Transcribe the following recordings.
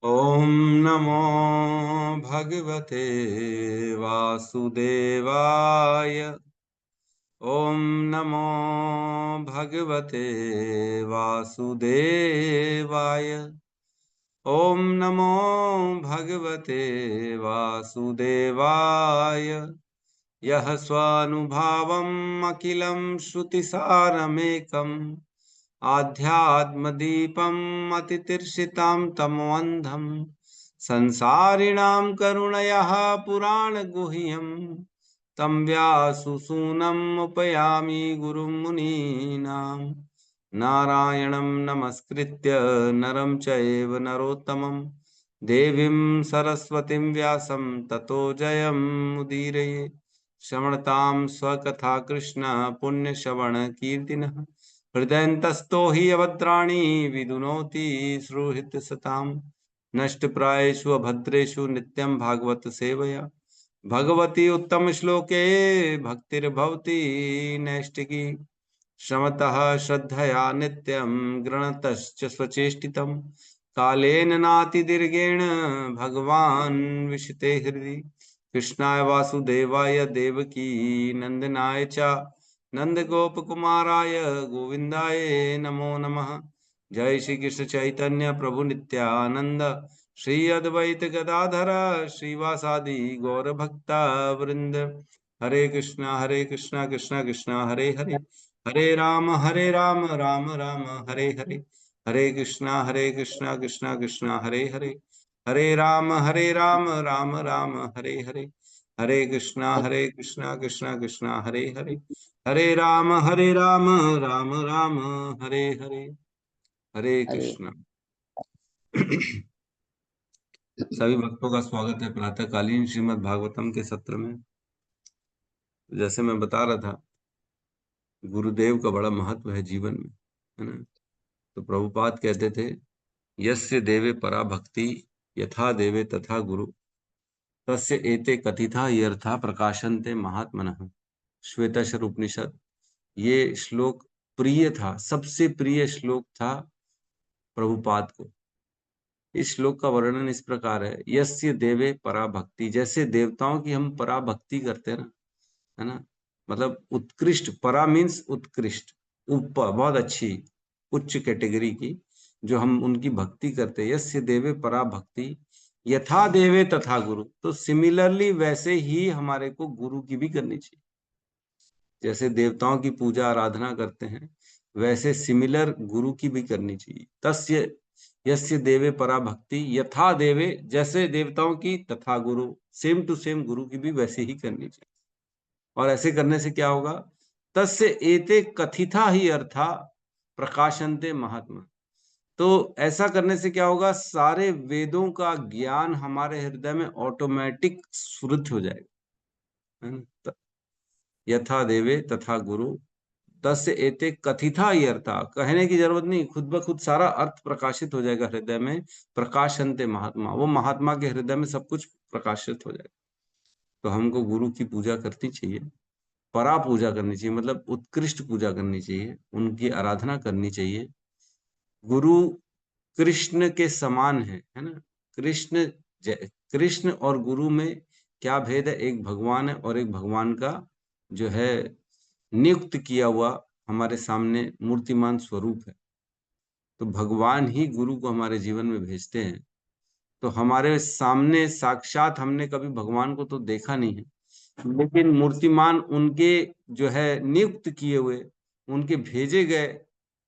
ॐ नमो भगवते वासुदेवाय। ॐ नमो भगवते वासुदेवाय। ॐ नमो भगवते वासुदेवाय। यः स्वानुभावम् अखिलं श्रुतिसारमेकम् आध्यात्मदीपम् अतितीर्षितां तमोऽन्धम् संसारिणां करुणयः पुराणगुह्यम् तं व्याससूनम् उपयामि गुरुं मुनीनां। नारायणं नमस्कृत्य नरं चैव नरोत्तमं देवीं सरस्वतीं व्यासं ततो जयमुदीरये। श्रवणतां स्वकथा कृष्ण पुण्यश्रवण कीर्तिनः हृदयन्तस्तो हि अभद्राणि विदुनोति सुहृत्सताम्। नष्टप्रायेषु अभद्रेषु नित्यं भागवत सेवया भगवती उत्तम श्लोके भक्तिर्भवति नैष्टिकी। श्रमतः श्रद्धया नित्यं गृणतश्च स्वचेष्टितम् कालेन नातिदीर्घेण भगवान् विशते हृदि। कृष्णाय वासुदेवाय देवकी नंदनाय च नंद गोप कुमाराय गोविंदाय नमो नमः। जय श्री कृष्ण चैतन्य प्रभु नित्यानंद श्री अद्वैत गदाधर श्रीवासादि गौर भक्ता वृंद। हरे कृष्णा कृष्णा कृष्णा हरे हरे हरे राम राम राम हरे हरे। हरे कृष्णा कृष्णा कृष्णा हरे हरे हरे राम राम राम हरे हरे। हरे कृष्णा कृष्णा कृष्णा हरे हरे हरे राम राम राम हरे हरे। हरे अरे कृष्णा। सभी भक्तों का स्वागत है प्रातःकालीन श्रीमद् भागवतम के सत्र में। जैसे मैं बता रहा था, गुरुदेव का बड़ा महत्व है जीवन में, है ना। तो प्रभुपाद कहते थे, यस्य देवे परा भक्ति यथा देवे तथा गुरु तस्य एते कथिता यर्था प्रकाशन्ते महात्मनः। श्वेताश्वर उपनिषद। ये श्लोक प्रिय था, सबसे प्रिय श्लोक था प्रभुपाद को। इस श्लोक का वर्णन इस प्रकार है, यस्य देवे परा भक्ति, जैसे देवताओं की हम परा भक्ति करते हैं ना, है ना, मतलब उत्कृष्ट, परा मीन्स उत्कृष्ट, ऊपर, बहुत अच्छी, उच्च कैटेगरी की जो हम उनकी भक्ति करते हैं। यस्य देवे परा भक्ति यथा देवे तथा गुरु, तो सिमिलरली वैसे ही हमारे को गुरु की भी करनी चाहिए। जैसे देवताओं की पूजा आराधना करते हैं वैसे सिमिलर गुरु की भी करनी चाहिए। तस्य यस्य देवे परा भक्ति यथा देवे, जैसे देवताओं की, तथा गुरु, सेम टू सेम गुरु की भी वैसे ही करनी चाहिए। और ऐसे करने से क्या होगा, तस्य एते कथिता ही अर्था प्रकाशन्ते महात्मा। तो ऐसा करने से क्या होगा, सारे वेदों का ज्ञान हमारे हृदय में ऑटोमेटिक स्फुरित हो जाएगा, है ना। यथा देवे तथा गुरु तस्य एते कथिता ही अर्था, कहने की जरूरत नहीं, खुद ब खुद सारा अर्थ प्रकाशित हो जाएगा हृदय में। प्रकाशन्ते महात्मा, वो महात्मा के हृदय में सब कुछ प्रकाशित हो जाएगा। तो हमको गुरु की पूजा करनी चाहिए, परा पूजा करनी चाहिए, मतलब उत्कृष्ट पूजा करनी चाहिए, उनकी आराधना करनी चाहिए। गुरु कृष्ण के समान है ना। कृष्ण कृष्ण और गुरु में क्या भेद है, एक भगवान है और एक भगवान का जो है नियुक्त किया हुआ हमारे सामने मूर्तिमान स्वरूप है। तो भगवान ही गुरु को हमारे जीवन में भेजते हैं। तो हमारे सामने साक्षात हमने कभी भगवान को तो देखा नहीं है, लेकिन मूर्तिमान उनके जो है नियुक्त किए हुए, उनके भेजे गए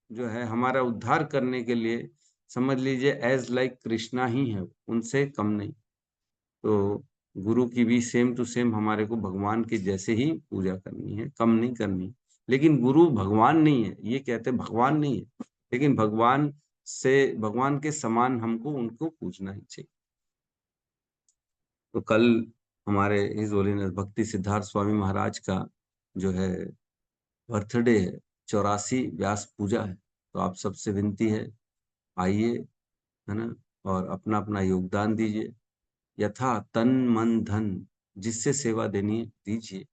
जो है हमारा उद्धार करने के लिए, समझ लीजिए एज लाइक कृष्णा ही है, उनसे कम नहीं। तो गुरु की भी सेम टू सेम हमारे को भगवान के जैसे ही पूजा करनी है, कम नहीं करनी। लेकिन गुरु भगवान नहीं है, ये कहते भगवान नहीं है, लेकिन भगवान से, भगवान के समान हमको उनको पूजना ही चाहिए। तो कल हमारे हिज होलीनेस भक्ति सिद्धार्थ स्वामी महाराज का जो है बर्थडे है, 84 व्यास पूजा है। तो आप सबसे विनती है, आइए, है ना, और अपना अपना योगदान दीजिए, यथा तन मन धन जिससे सेवा देनी है दीजिए,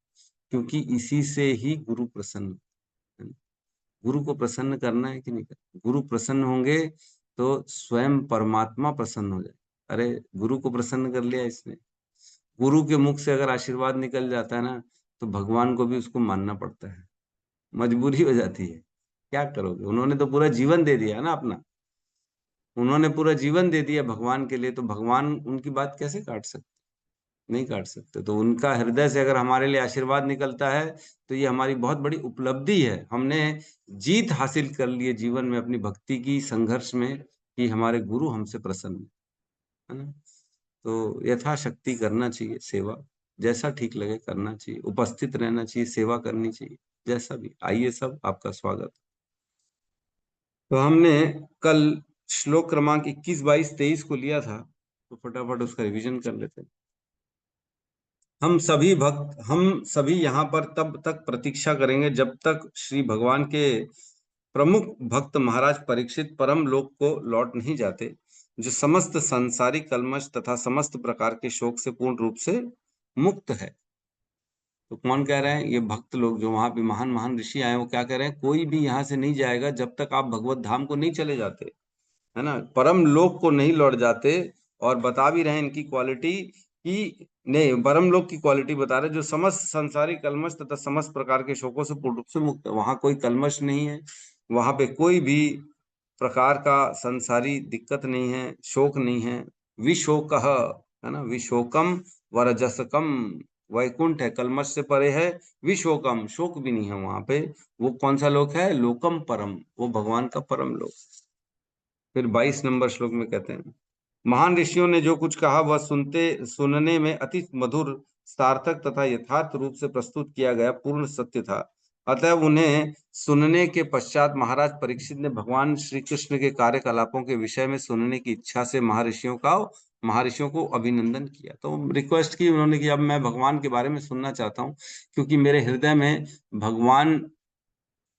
क्योंकि इसी से ही गुरु प्रसन्न है। गुरु को प्रसन्न करना है कि नहीं करना, गुरु प्रसन्न होंगे तो स्वयं परमात्मा प्रसन्न हो जाए। अरे गुरु को प्रसन्न कर लिया इसने। गुरु के मुख से अगर आशीर्वाद निकल जाता है ना, तो भगवान को भी उसको मानना पड़ता है, मजबूरी हो जाती है। क्या करोगे, उन्होंने तो पूरा जीवन दे दिया ना अपना, उन्होंने पूरा जीवन दे दिया भगवान के लिए, तो भगवान उनकी बात कैसे काट सकते? नहीं काट सकते। तो उनका हृदय से अगर हमारे लिए आशीर्वाद निकलता है, तो ये हमारी बहुत बड़ी उपलब्धि है। हमने जीत हासिल कर ली है जीवन में अपनी भक्ति की संघर्ष में, कि हमारे गुरु हमसे प्रसन्न है ना। तो यथाशक्ति करना चाहिए सेवा, जैसा ठीक लगे करना चाहिए, उपस्थित रहना चाहिए, सेवा करनी चाहिए, जैसा भी। आइए सब, आपका स्वागत। तो हमने कल श्लोक क्रमांक 21, 22, 23 को लिया था, तो फटाफट उसका रिवीजन कर लेते हैं। हम सभी यहाँ पर तब तक प्रतीक्षा करेंगे जब तक श्री भगवान के प्रमुख भक्त महाराज परीक्षित परम लोक को लौट नहीं जाते, जो समस्त संसारिक कल्मश तथा समस्त प्रकार के शोक से पूर्ण रूप से मुक्त है। तो कौन कह रहे हैं? ये भक्त लोग जो वहां पे महान महान ऋषि आए, वो क्या कह रहे हैं? कोई भी यहाँ से नहीं जाएगा जब तक आप भगवत धाम को नहीं चले जाते, है ना, परम लोक को नहीं लौट जाते। और बता भी रहे हैं इनकी क्वालिटी कि नहीं, परम लोक की क्वालिटी बता रहे, जो समस्त संसारिक कल्मश तथा समस्त प्रकार के शोकों से पूर्ण रूप से मुक्त है। वहां कोई कल्मश नहीं है, वहां पे कोई भी प्रकार का संसारी दिक्कत नहीं है, शोक नहीं है। विशोक है ना, विशोकम वरजसकम, वैकुंठ है, कल्मश से परे है। विशोकम, शोक भी नहीं है वहां पे। वो कौन सा लोक है? लोकम परम, वो भगवान का परम लोक। फिर 22 नंबर श्लोक में कहते हैं, महान ऋषियों ने जो कुछ कहा वह सुनने में अति मधुर, सार्थक तथा यथार्थ रूप से प्रस्तुत किया गया पूर्ण सत्य था। अतः उन्हें सुनने के पश्चात महाराज परीक्षित ने भगवान श्री कृष्ण के कार्यकलापों के विषय में सुनने की इच्छा से महर्षियों को अभिनंदन किया। तो रिक्वेस्ट की उन्होंने कि अब मैं भगवान के बारे में सुनना चाहता हूँ, क्योंकि मेरे हृदय में भगवान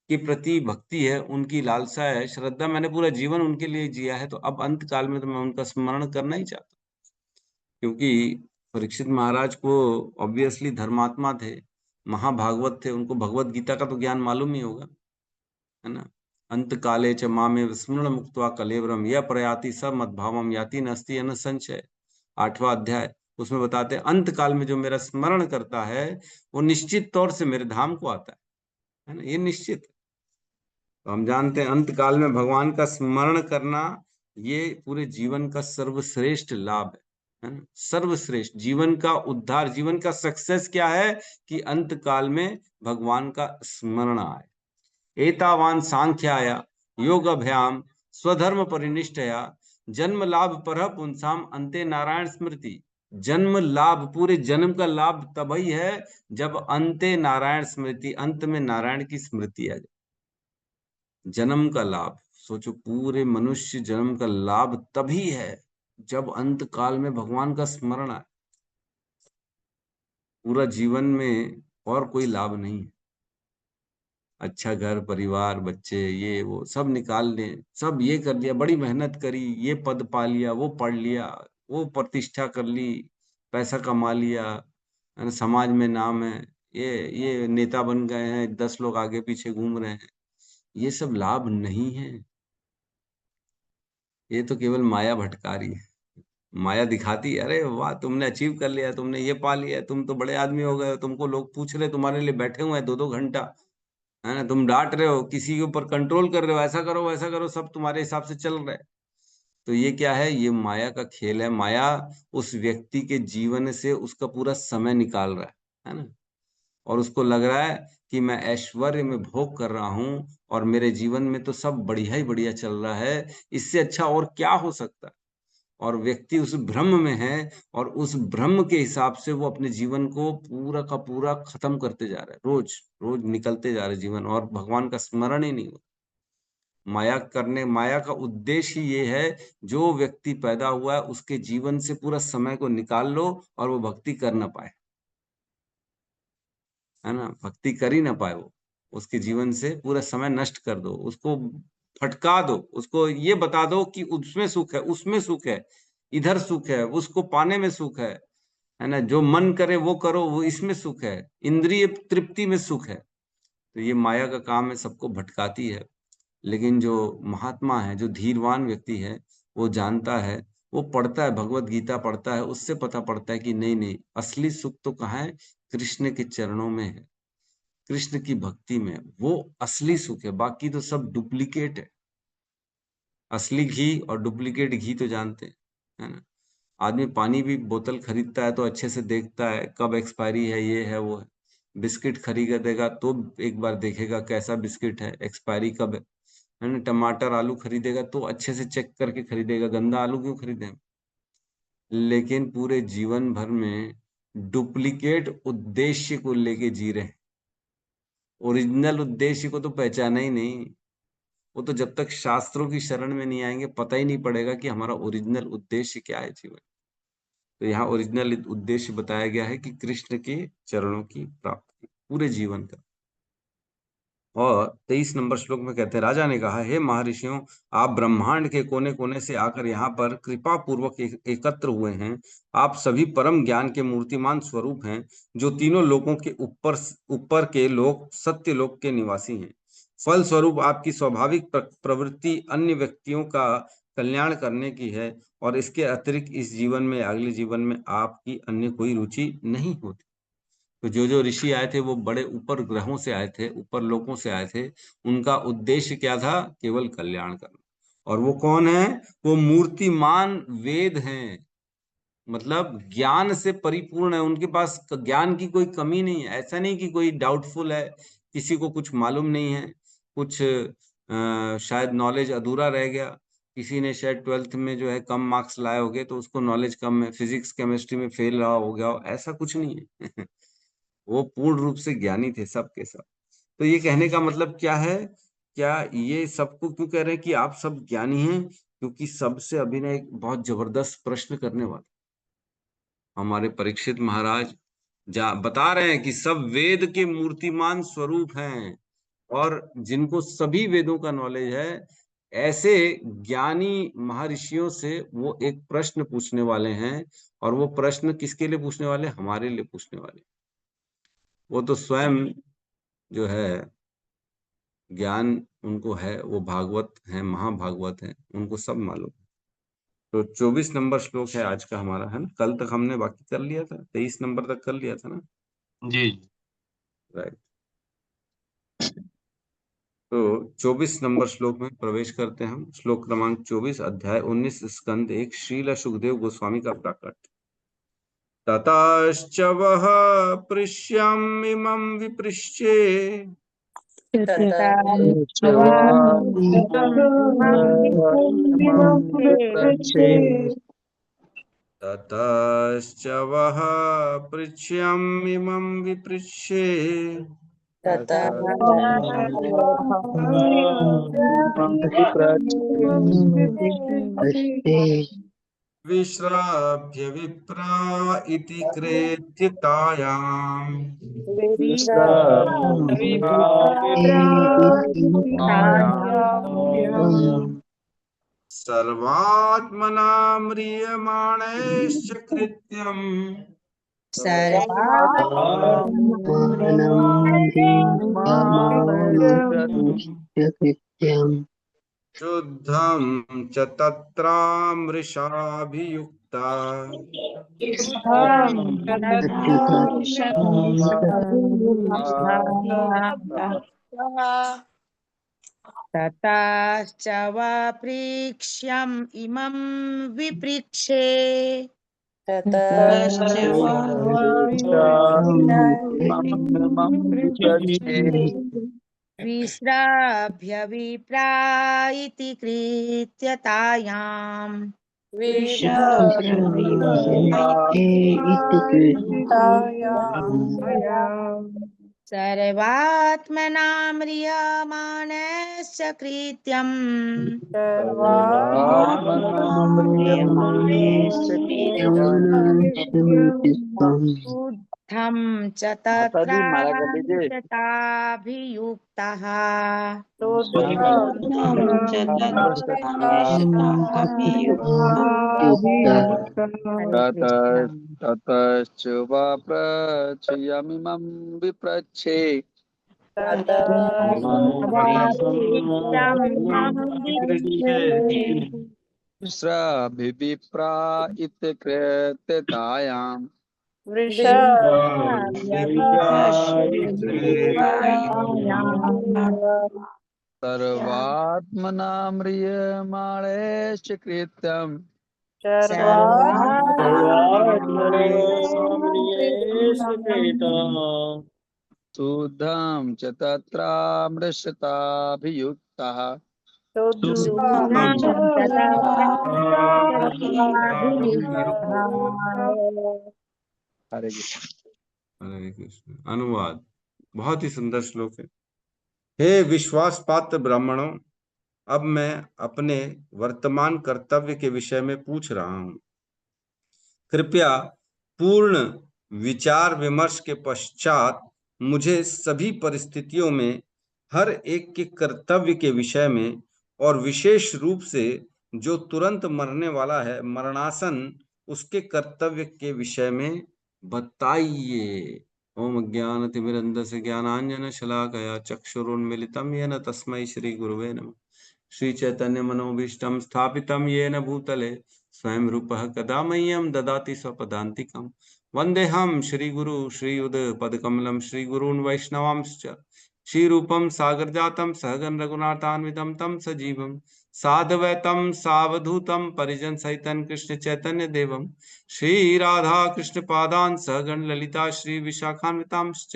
के प्रति भक्ति है, उनकी लालसा है, श्रद्धा, मैंने पूरा जीवन उनके लिए जिया है, तो अब अंत काल में तो मैं उनका स्मरण करना ही चाहता हूँ। क्योंकि परीक्षित महाराज को ऑब्वियसली धर्मात्मा थे, महाभागवत थे, उनको भगवत गीता का तो ज्ञान मालूम ही होगा, है ना। अंत काले च मामेव स्मरण मुक्त्वा कलेवरम यह प्रयाति स मद्भावम याति नस्ति न संशय। 8वां अध्याय, उसमें बताते हैं अंत काल में जो मेरा स्मरण करता है, वो निश्चित तौर से मेरे धाम को आता है ना, ये निश्चित। तो हम जानते हैं अंत काल में भगवान का स्मरण करना, ये पूरे जीवन का सर्वश्रेष्ठ लाभ है ना। सर्वश्रेष्ठ जीवन का उद्धार, जीवन का सक्सेस क्या है? कि अंत काल में भगवान का स्मरण आए। एतावान सांख्याया योग अभ्याम स्वधर्म परिनिष्ठया जन्म लाभ पर पुंसाम अंते नारायण स्मृति। जन्म लाभ, पूरे जन्म का लाभ तभी है जब अंते नारायण स्मृति, अंत में नारायण की स्मृति आ जाए। जन्म का लाभ सोचो, पूरे मनुष्य जन्म का लाभ तभी है जब अंत काल में भगवान का स्मरण आए। पूरा जीवन में और कोई लाभ नहीं है। अच्छा घर परिवार बच्चे ये वो सब निकाल लें, सब ये कर लिया, बड़ी मेहनत करी, ये पद पा लिया, वो पढ़ लिया, वो प्रतिष्ठा कर ली, पैसा कमा लिया, है ना, समाज में नाम है, ये नेता बन गए हैं, 10 लोग आगे पीछे घूम रहे हैं, ये सब लाभ नहीं है। ये तो केवल माया भटका रही है। माया दिखाती है, अरे वाह तुमने अचीव कर लिया, तुमने ये पा लिया, तुम तो बड़े आदमी हो गए हो, तुमको लोग पूछ रहे, तुम्हारे लिए बैठे हुए हैं 2-2 घंटा, है ना, तुम डांट रहे हो, किसी के ऊपर कंट्रोल कर रहे हो, ऐसा करो वैसा करो, सब तुम्हारे हिसाब से चल रहा है। तो ये क्या है? ये माया का खेल है। माया उस व्यक्ति के जीवन से उसका पूरा समय निकाल रहा है ना। और उसको लग रहा है कि मैं ऐश्वर्य में भोग कर रहा हूं, और मेरे जीवन में तो सब बढ़िया ही बढ़िया चल रहा है, इससे अच्छा और क्या हो सकता है। और व्यक्ति उस भ्रम में है, और उस भ्रम के हिसाब से वो अपने जीवन को पूरा का पूरा खत्म करते जा रहा है, रोज रोज निकलते जा रहे जीवन, और भगवान का स्मरण ही नहीं हो। माया का उद्देश्य ही ये है, जो व्यक्ति पैदा हुआ है उसके जीवन से पूरा समय को निकाल लो, और वो भक्ति कर ना पाए, है ना, भक्ति कर ही ना पाए, वो उसके जीवन से पूरा समय नष्ट कर दो, उसको फटका दो, उसको ये बता दो कि उसमें सुख है, उसमें सुख है, इधर सुख है, उसको पाने में सुख है ना, जो मन करे वो करो, वो इसमें सुख है, इंद्रिय तृप्ति में सुख है। तो ये माया का काम है, सबको भटकाती है। लेकिन जो महात्मा है, जो धीरवान व्यक्ति है, वो जानता है वो पढ़ता है, भगवत गीता पढ़ता है, उससे पता पड़ता है कि नहीं नहीं, असली सुख तो कहाँ है? कृष्ण के चरणों में है, कृष्ण की भक्ति में। वो असली सुख है, बाकी तो सब डुप्लीकेट है। असली घी और डुप्लीकेट घी तो जानते हैं, है ना। आदमी पानी भी बोतल खरीदता है तो अच्छे से देखता है कब एक्सपायरी है, ये है वो है। बिस्किट खरीदेगा तो एक बार देखेगा कैसा बिस्किट है, एक्सपायरी कब है ना। टमाटर आलू खरीदेगा तो अच्छे से चेक करके खरीदेगा, गंदा आलू क्यों खरीदे। लेकिन पूरे जीवन भर में डुप्लीकेट उद्देश्य को लेके जी रहे हैं, ओरिजिनल उद्देश्य को तो पहचाना ही नहीं। वो तो जब तक शास्त्रों की शरण में नहीं आएंगे पता ही नहीं पड़ेगा कि हमारा ओरिजिनल उद्देश्य क्या है जीवन। तो यहाँ ओरिजिनल उद्देश्य बताया गया है कि कृष्ण के चरणों की प्राप्ति पूरे जीवन का। और 23 नंबर श्लोक में कहते हैं, राजा ने कहा, हे महर्षियों, आप ब्रह्मांड के कोने कोने से आकर यहाँ पर कृपा पूर्वक एकत्र हुए हैं। आप सभी परम ज्ञान के मूर्तिमान स्वरूप हैं, जो तीनों लोकों के ऊपर ऊपर के लोक सत्य लोक के निवासी हैं। फल स्वरूप आपकी स्वाभाविक प्रवृत्ति अन्य व्यक्तियों का कल्याण करने की है, और इसके अतिरिक्त इस जीवन में अगले जीवन में आपकी अन्य कोई रुचि नहीं होती। तो जो ऋषि आए थे वो बड़े ऊपर ग्रहों से आए थे, ऊपर लोकों से आए थे। उनका उद्देश्य क्या था? केवल कल्याण करना। और वो कौन है? वो मूर्तिमान वेद हैं, मतलब ज्ञान से परिपूर्ण है। उनके पास ज्ञान की कोई कमी नहीं है। ऐसा नहीं कि कोई डाउटफुल है, किसी को कुछ मालूम नहीं है, कुछ शायद नॉलेज अधूरा रह गया। किसी ने शायद 12th में जो है कम मार्क्स लाए होंगे तो उसको नॉलेज कम है, फिजिक्स केमिस्ट्री में फेल रहा हो गया, ऐसा कुछ नहीं है। वो पूर्ण रूप से ज्ञानी थे सब के सब। तो ये कहने का मतलब क्या है? क्या ये सबको क्यों कह रहे हैं कि आप सब ज्ञानी हैं? क्योंकि सबसे अभी ना एक बहुत जबरदस्त प्रश्न करने वाला हमारे परीक्षित महाराज बता रहे हैं कि सब वेद के मूर्तिमान स्वरूप हैं, और जिनको सभी वेदों का नॉलेज है, ऐसे ज्ञानी महर्षियों से वो एक प्रश्न पूछने वाले हैं। और वो प्रश्न किसके लिए पूछने वाले? हमारे लिए पूछने वाले। वो तो स्वयं जो है ज्ञान उनको है, वो भागवत है, महाभागवत है, उनको सब मालूम है। तो 24 नंबर श्लोक है आज का हमारा, है ना। कल तक हमने बाकी कर लिया था, 23 नंबर तक कर लिया था ना। जी। राइट। तो 24 नंबर श्लोक में प्रवेश करते हैं हम। श्लोक क्रमांक 24, अध्याय 19, स्कंद 1, श्रील सुखदेव गोस्वामी का प्राकट। ततश्च वः पृश्यमिमं विपृश्ये ततश्च वः पृच्छ्यमिमं विपृच्छे विश्राभ्य विप्रा इति कृत्यतायाम् सर्वात्मना म्रियमाणैश्च कृत्यम् शुद्धं च तत्रामृषाभियुक्ता ततश्च वाप्रीक्ष्यम् इमं विपृक्षे विश्राभ्य विप्रा इति कृत्यतायाम् सर्वात्मना म्रियमाणश्च कृत्यम् बुद्धं च तत्राभियुक्तः ततश्च वा प्रच्छयामिमं विप्रच्छे वृषाभिविप्रा इति कृत्यतायाम् सर्वात्मना म्रियमाणेश्च कृत्यम् शुद्धं च तत्रामृषताभियुक्तः हरे कृष्ण। हरे कृष्ण। अनुवाद। बहुत ही सुंदर श्लोक है। हे विश्वास पात्र ब्राह्मणों, अब मैं अपने वर्तमान कर्तव्य के विषय में पूछ रहा हूं। कृपया पूर्ण विचार विमर्श के पश्चात मुझे सभी परिस्थितियों में हर एक के कर्तव्य के विषय में और विशेष रूप से जो तुरंत मरने वाला है, मरणासन, उसके कर्तव्य के विषय में बताइए। ओम अज्ञानतिमिरन्धस्य ज्ञानांजन शलाकया चक्षुरुन्मीलितं येन तस्मै श्री गुरुवे नमः। श्री चैतन्य मनोभीष्टं स्थापितं येन भूतले स्वयं रूपः कदा मह्यं ददाति स्वपदान्तिकं। वन्देऽहं श्रीगुरु श्रीयुत पदकमलं श्रीगुरून् वैष्णवांश्च श्रीरूपं सागरजातं सहगण रघुनाथान्वितं तं सजीवं साधवैतं सावधूतं परिजन सहितं कृष्ण चैतन्य देवं श्री राधा कृष्ण पादान् सहगण ललिता श्री विशाखान्वितांश्च।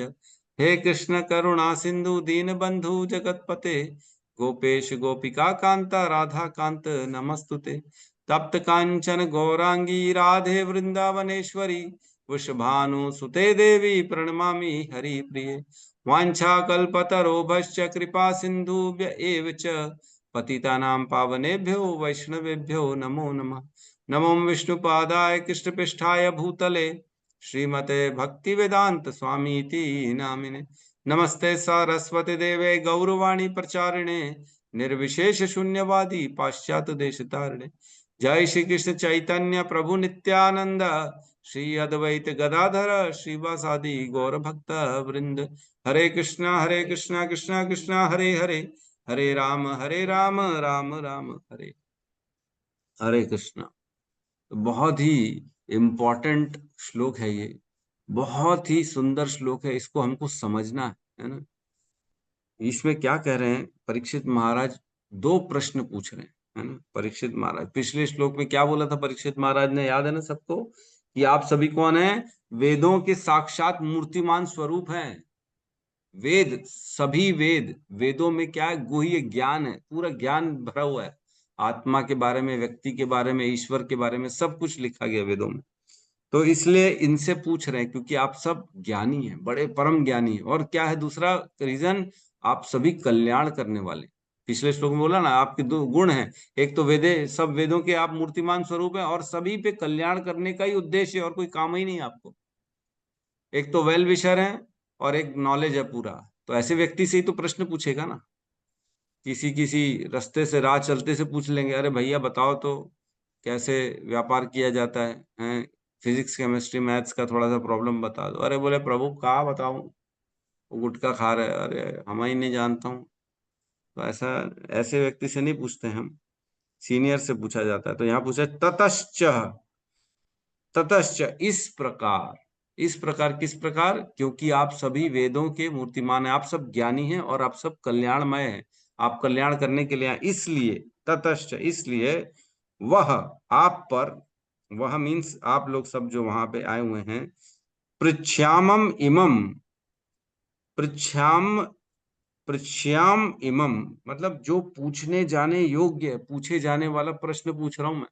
हे कृष्ण करुणा सिंधु दीनबंधु जगतपते गोपेश गोपिका कांता राधा कांत नमस्तुते। तप्त कांचन गौरांगी राधे वृंदावनेश्वरी वृषभानुसुते देवी प्रणमामि हरिप्रिये। वाञ्छाकल्पतरोभश्च कृपा सिन्धुभ्य एव च पतितानां पावनेभ्यो वैष्णवेभ्यो नमो नमः। नमो विष्णुपादाय कृष्णपृष्ठाय भूतले श्रीमते भक्तिवेदांत स्वामीति नामिने। नमस्ते सरस्वती देवे गौरवाणी प्रचारिणे निर्विशेष शून्यवादी पाश्चात्य देश तारिणे। जय श्री कृष्ण चैतन्य प्रभु नित्यानंद श्री अद्वैत गदाधर श्रीवासादि गौर भक्त वृंद। हरे कृष्णा कृष्णा कृष्णा हरे हरे, हरे राम राम राम हरे हरे कृष्णा। बहुत ही इम्पोर्टेंट श्लोक है ये, बहुत ही सुंदर श्लोक है। इसको हमको समझना है ना। इसमें क्या कह रहे हैं परीक्षित महाराज? दो प्रश्न पूछ रहे हैं, है ना। परीक्षित महाराज, पिछले श्लोक में क्या बोला था परीक्षित महाराज ने, याद है ना सबको, कि आप सभी कौन है? वेदों के साक्षात मूर्तिमान स्वरूप हैं। वेद, सभी वेद, वेदों में क्या है? गुह्य ज्ञान है, पूरा ज्ञान भरा हुआ है। आत्मा के बारे में, व्यक्ति के बारे में, ईश्वर के बारे में सब कुछ लिखा गया वेदों में। तो इसलिए इनसे पूछ रहे हैं क्योंकि आप सब ज्ञानी हैं, बड़े परम ज्ञानी हैं। और क्या है दूसरा रीजन? आप सभी कल्याण करने वाले। पिछले श्लोक में बोला ना, आपके दो गुण हैं, एक तो वेदे, सब वेदों के आप मूर्तिमान स्वरूप हैं, और सभी पे कल्याण करने का ही उद्देश्य है, और कोई काम ही नहीं है आपको। एक तो वेल विशर है और एक नॉलेज है पूरा। तो ऐसे व्यक्ति से ही तो प्रश्न पूछेगा ना। किसी किसी रास्ते से, राह चलते से पूछ लेंगे, अरे भैया बताओ तो कैसे व्यापार किया जाता है? फिजिक्स केमिस्ट्री मैथ्स का थोड़ा सा प्रॉब्लम बता दो। अरे बोले प्रभु कहाँ बताऊं, वो गुटखा खा रहे हैं। अरे हम ही नहीं जानता हूँ। तो ऐसा, ऐसे व्यक्ति से नहीं पूछते हम, सीनियर से पूछा जाता है। तो यहाँ पूछा ततश्च, ततश्च इस प्रकार। इस प्रकार किस प्रकार? क्योंकि आप सभी वेदों के मूर्तिमान हैं, आप सब ज्ञानी हैं और आप सब कल्याणमय हैं, आप कल्याण करने के लिए, इसलिए ततश्च, इसलिए वह आप पर, वह मीन्स आप लोग सब जो वहां पे आए हुए हैं, पृच्छ्यामम इमम, पृच्छ्याम, पृच्छ्याम इमम मतलब जो पूछने जाने योग्य है, पूछे जाने वाला प्रश्न पूछ रहा हूं मैं।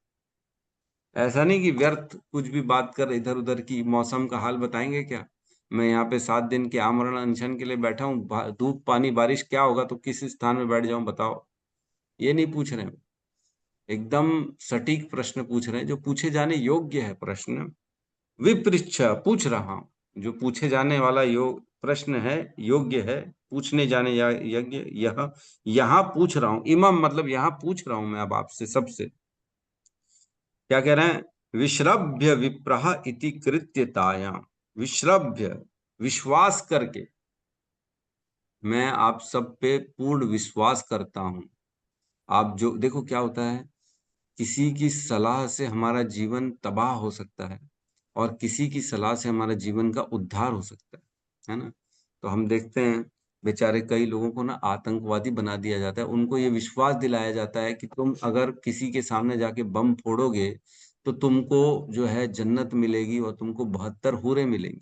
ऐसा नहीं कि व्यर्थ कुछ भी बात कर इधर उधर की, मौसम का हाल बताएंगे क्या? मैं यहाँ पे 7 दिन के आमरण अनशन के लिए बैठा हूँ, धूप पानी बारिश क्या होगा तो किस स्थान में बैठ जाऊं बताओ, ये नहीं पूछ रहे हैं। एकदम सटीक प्रश्न पूछ रहे हैं, जो पूछे जाने योग्य है प्रश्न। विपृच्छ, पूछ रहा हूं, जो पूछे जाने वाला प्रश्न है, योग्य है, पूछने जाने यज्ञ, यह यहाँ पूछ रहा हूं। इमम मतलब यहाँ पूछ रहा हूं मैं अब आपसे सबसे। क्या कह रहे हैं? विश्रभ्य विप्रह इति कृत्यतायाम, विश्रभ्य विश्वास करके, मैं आप सब पे पूर्ण विश्वास करता हूं। आप जो देखो क्या होता है, किसी की सलाह से हमारा जीवन तबाह हो सकता है और किसी की सलाह से हमारा जीवन का उद्धार हो सकता है ना। तो हम देखते हैं बेचारे कई लोगों को ना आतंकवादी बना दिया जाता है, उनको ये विश्वास दिलाया जाता है कि तुम अगर किसी के सामने जाके बम फोड़ोगे तो तुमको जो है जन्नत मिलेगी और तुमको 72 हूरें मिलेंगी।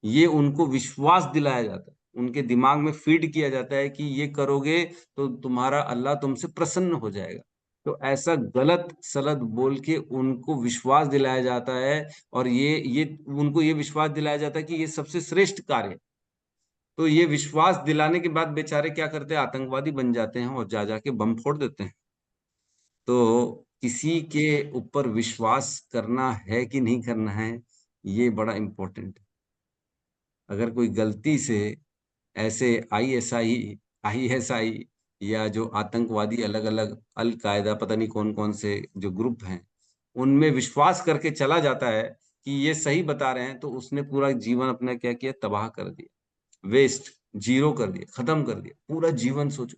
ये उनको विश्वास दिलाया जाता है, उनके दिमाग में फीड किया जाता है कि ये करोगे तो तुम्हारा अल्लाह तुमसे प्रसन्न हो जाएगा। तो ऐसा गलत सलत बोल के उनको विश्वास दिलाया जाता है और ये उनको ये विश्वास दिलाया जाता है कि ये सबसे श्रेष्ठ कार्य है। तो ये विश्वास दिलाने के बाद बेचारे क्या करते हैं, आतंकवादी बन जाते हैं और जा जाके बम फोड़ देते हैं। तो किसी के ऊपर विश्वास करना है कि नहीं करना है, ये बड़ा इंपॉर्टेंट है। अगर कोई गलती से ऐसे आईएसआई या जो आतंकवादी अलग अलग अल कायदा पता नहीं कौन कौन से जो ग्रुप हैं उनमें विश्वास करके चला जाता है कि ये सही बता रहे हैं, तो उसने पूरा जीवन अपना क्या किया, तबाह कर दिया, वेस्ट, जीरो कर दिया, खत्म कर दिया पूरा जीवन। सोचो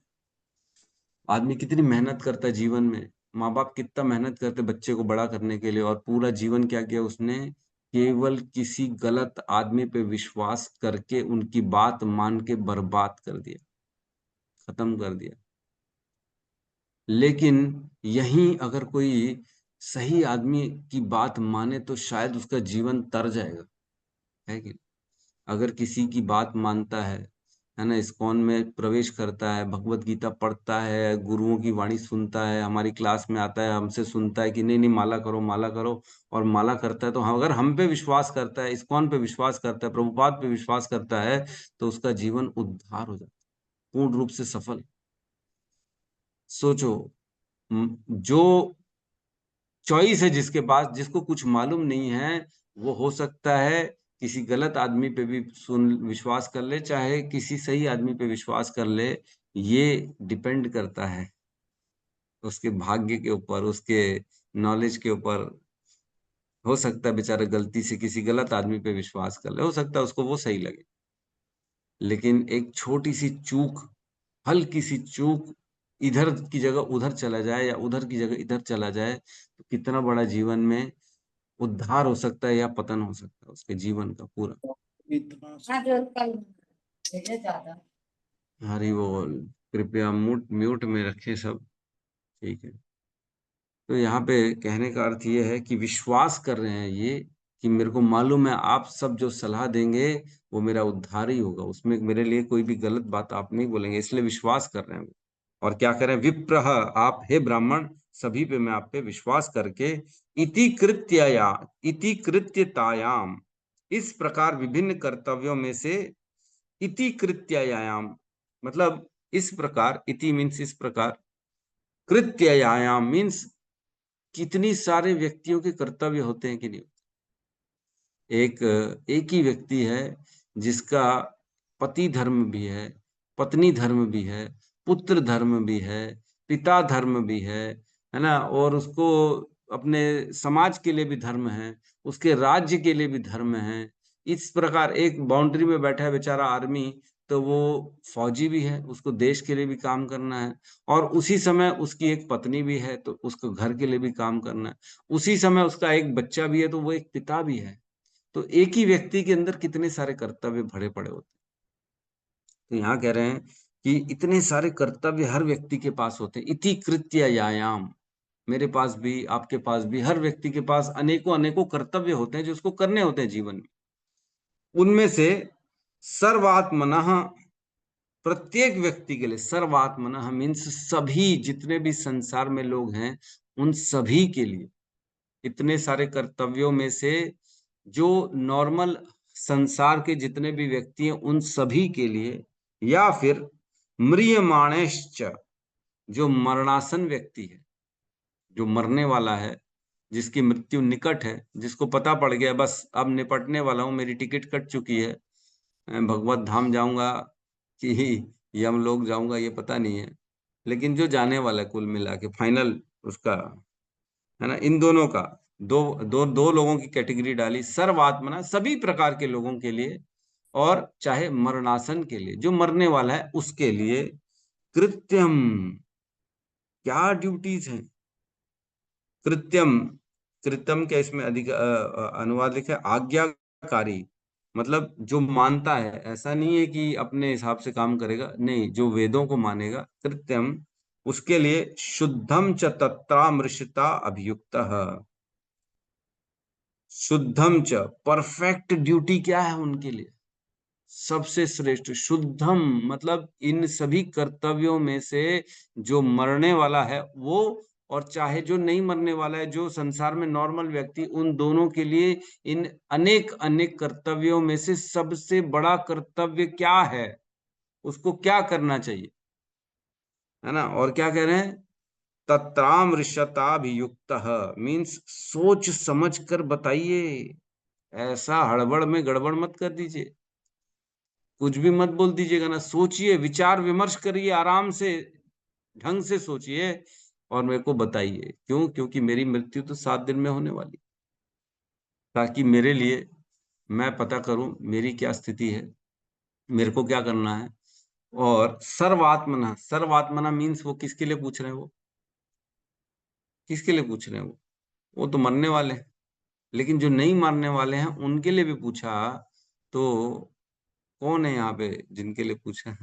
आदमी कितनी मेहनत करता है जीवन में, माँ बाप कितना मेहनत करते बच्चे को बड़ा करने के लिए, और पूरा जीवन क्या किया उसने, केवल किसी गलत आदमी पे विश्वास करके उनकी बात मान के बर्बाद कर दिया, खत्म कर दिया। लेकिन यहीं अगर कोई सही आदमी की बात माने तो शायद उसका जीवन तर जाएगा, है कि नहीं? अगर किसी की बात मानता है ना, इस्कॉन में प्रवेश करता है, भगवत गीता पढ़ता है, गुरुओं की वाणी सुनता है, हमारी क्लास में आता है, हमसे सुनता है कि नहीं नहीं माला करो माला करो, और माला करता है, तो अगर हम पे विश्वास करता है, इस्कॉन पे विश्वास करता है, प्रभुपाद पे विश्वास करता है, तो उसका जीवन उद्धार हो जाता है, पूर्ण रूप से सफल। सोचो जो चॉइस है जिसके पास, जिसको कुछ मालूम नहीं है, वो हो सकता है किसी गलत आदमी पे भी सुन विश्वास कर ले, चाहे किसी सही आदमी पे विश्वास कर ले। ये डिपेंड करता है उसके भाग्य के ऊपर, उसके नॉलेज के ऊपर। हो सकता है बेचारा गलती से किसी गलत आदमी पे विश्वास कर ले, हो सकता है उसको वो सही लगे, लेकिन एक छोटी सी चूक, हल्की सी चूक, इधर की जगह उधर चला जाए या उधर की जगह इधर चला जाए, तो कितना बड़ा जीवन में उद्धार हो सकता है या पतन हो सकता है उसके जीवन का पूरा। हरि बोल। कृपया म्यूट में रखें सब, ठीक है। तो यहाँ पे कहने का अर्थ ये है कि विश्वास कर रहे हैं ये, कि मेरे को मालूम है आप सब जो सलाह देंगे वो मेरा उद्धार ही होगा, उसमें मेरे लिए कोई भी गलत बात आप नहीं बोलेंगे, इसलिए विश्वास कर रहे हैं वो। और क्या करें, विप्रह, आप हे ब्राह्मण, सभी पे मैं आप पे विश्वास करके, इति कृत्यतायाम, इस प्रकार विभिन्न कर्तव्यों में से, इति कृत्ययाम मतलब इस प्रकार, इति मीन्स इस प्रकार, कृत्ययाम मीन्स कितनी सारे व्यक्तियों के कर्तव्य होते हैं कि नहीं। एक ही व्यक्ति है जिसका पति धर्म भी है, पत्नी धर्म भी है, पुत्र धर्म भी है, पिता धर्म भी है ना, और उसको अपने समाज के लिए भी धर्म है, उसके राज्य के लिए भी धर्म है। इस प्रकार एक बाउंड्री में बैठा है बेचारा आर्मी, तो वो फौजी भी है, उसको देश के लिए भी काम करना है, और उसी समय उसकी एक पत्नी भी है तो उसको घर के लिए भी काम करना है, उसी समय उसका एक बच्चा भी है तो वो एक पिता भी है। तो एक ही व्यक्ति के अंदर कितने सारे कर्तव्य भरे पड़े होते हैं। तो यहाँ कह रहे हैं कि इतने सारे कर्तव्य हर व्यक्ति के पास होते हैं, इति कृत्ययाम, मेरे पास भी, आपके पास भी, हर व्यक्ति के पास अनेकों अनेकों कर्तव्य होते हैं जो उसको करने होते हैं जीवन में। उनमें से सर्वात्मनः, प्रत्येक व्यक्ति के लिए, सर्वात्मनः मीन्स सभी जितने भी संसार में लोग हैं उन सभी के लिए, इतने सारे कर्तव्यों में से जो नॉर्मल संसार के जितने भी व्यक्ति हैं उन सभी के लिए, या फिर म्रियमाणश्च, जो मरणासन व्यक्ति है, जो मरने वाला है, जिसकी मृत्यु निकट है, जिसको पता पड़ गया बस अब निपटने वाला हूं, मेरी टिकट कट चुकी है, मैं भगवत धाम जाऊंगा कि यमलोक जाऊंगा ये पता नहीं है, लेकिन जो जाने वाला है कुल मिला के फाइनल उसका, है ना, इन दोनों का, दो दो दो लोगों की कैटेगरी डाली, सर्वात्मना सभी प्रकार के लोगों के लिए, और चाहे मरणासन के लिए, जो मरने वाला है उसके लिए, कृत्यम, क्या ड्यूटीज हैं, कृत्यम, कृत्यम क्या इसमें अधिक अनुवाद लिखा है, आज्ञाकारी, मतलब जो मानता है, ऐसा नहीं है कि अपने हिसाब से काम करेगा, नहीं, जो वेदों को मानेगा, कृत्यम, उसके लिए शुद्धम च तत्रामृषिता अभियुक्त। शुद्धम च, परफेक्ट ड्यूटी क्या है उनके लिए, सबसे श्रेष्ठ शुद्धम, मतलब इन सभी कर्तव्यों में से जो मरने वाला है वो, और चाहे जो नहीं मरने वाला है, जो संसार में नॉर्मल व्यक्ति, उन दोनों के लिए इन अनेक अनेक कर्तव्यों में से सबसे बड़ा कर्तव्य क्या है, उसको क्या करना चाहिए, है ना। और क्या कह रहे हैं, तत्रामृषताभियुक्त, मीन्स सोच समझ कर बताइए, ऐसा हड़बड़ में गड़बड़ मत कर दीजिए, कुछ भी मत बोल दीजिएगा ना, सोचिए, विचार विमर्श करिए, आराम से, ढंग से सोचिए और मेरे को बताइए। क्यों? क्योंकि मेरी मृत्यु तो 7 दिन में होने वाली, ताकि मेरे लिए मैं पता करूं मेरी क्या स्थिति है, मेरे को क्या करना है। और सर्वात्मना, सर्वात्मना मीन्स वो किसके लिए पूछ रहे हैं, वो किसके लिए पूछ रहे हैं, वो तो मरने वाले हैं, लेकिन जो नहीं मारने वाले हैं उनके लिए भी पूछा, तो कौन है यहाँ पे जिनके लिए पूछा?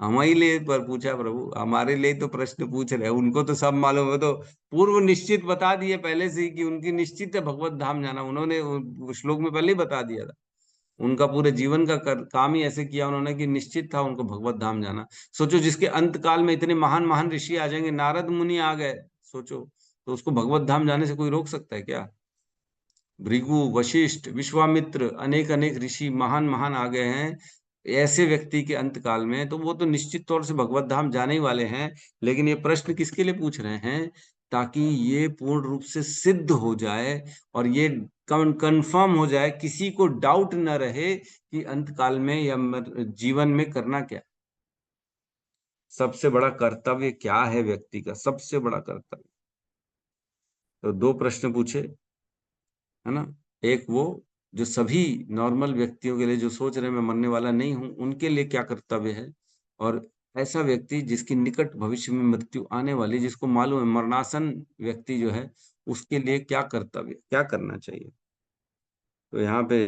हमारे लिए पर पूछा प्रभु, हमारे लिए तो प्रश्न पूछ रहे हैं, उनको तो सब मालूम है, तो पूर्व निश्चित बता दिए पहले से ही कि उनकी निश्चित है भगवत धाम जाना, उन्होंने श्लोक में पहले ही बता दिया था। उनका पूरे जीवन का काम ही ऐसे किया उन्होंने कि निश्चित था उनको भगवत धाम जाना। सोचो, जिसके अंत काल में इतने महान महान ऋषि आ जाएंगे, नारद मुनि आ गए, सोचो, तो उसको भगवत धाम जाने से कोई रोक सकता है क्या? भृगु, वशिष्ठ, विश्वामित्र, अनेक अनेक ऋषि महान महान आ गए हैं ऐसे व्यक्ति के अंत काल में, तो वो तो निश्चित तौर से भगवत धाम जाने ही वाले हैं। लेकिन ये प्रश्न किसके लिए पूछ रहे हैं? ताकि ये पूर्ण रूप से सिद्ध हो जाए और ये कंफर्म हो जाए, किसी को डाउट न रहे कि अंत काल में या जीवन में करना क्या, सबसे बड़ा कर्तव्य क्या है व्यक्ति का, सबसे बड़ा कर्तव्य। तो 2 प्रश्न पूछे, है ना। एक वो जो सभी नॉर्मल व्यक्तियों के लिए, जो सोच रहे हैं मैं मरने वाला नहीं हूं, उनके लिए क्या कर्तव्य है, और ऐसा व्यक्ति जिसकी निकट भविष्य में मृत्यु आने वाली, जिसको मालूम है मरणासन व्यक्ति जो है, उसके लिए क्या कर्तव्य, क्या करना चाहिए। तो यहाँ पे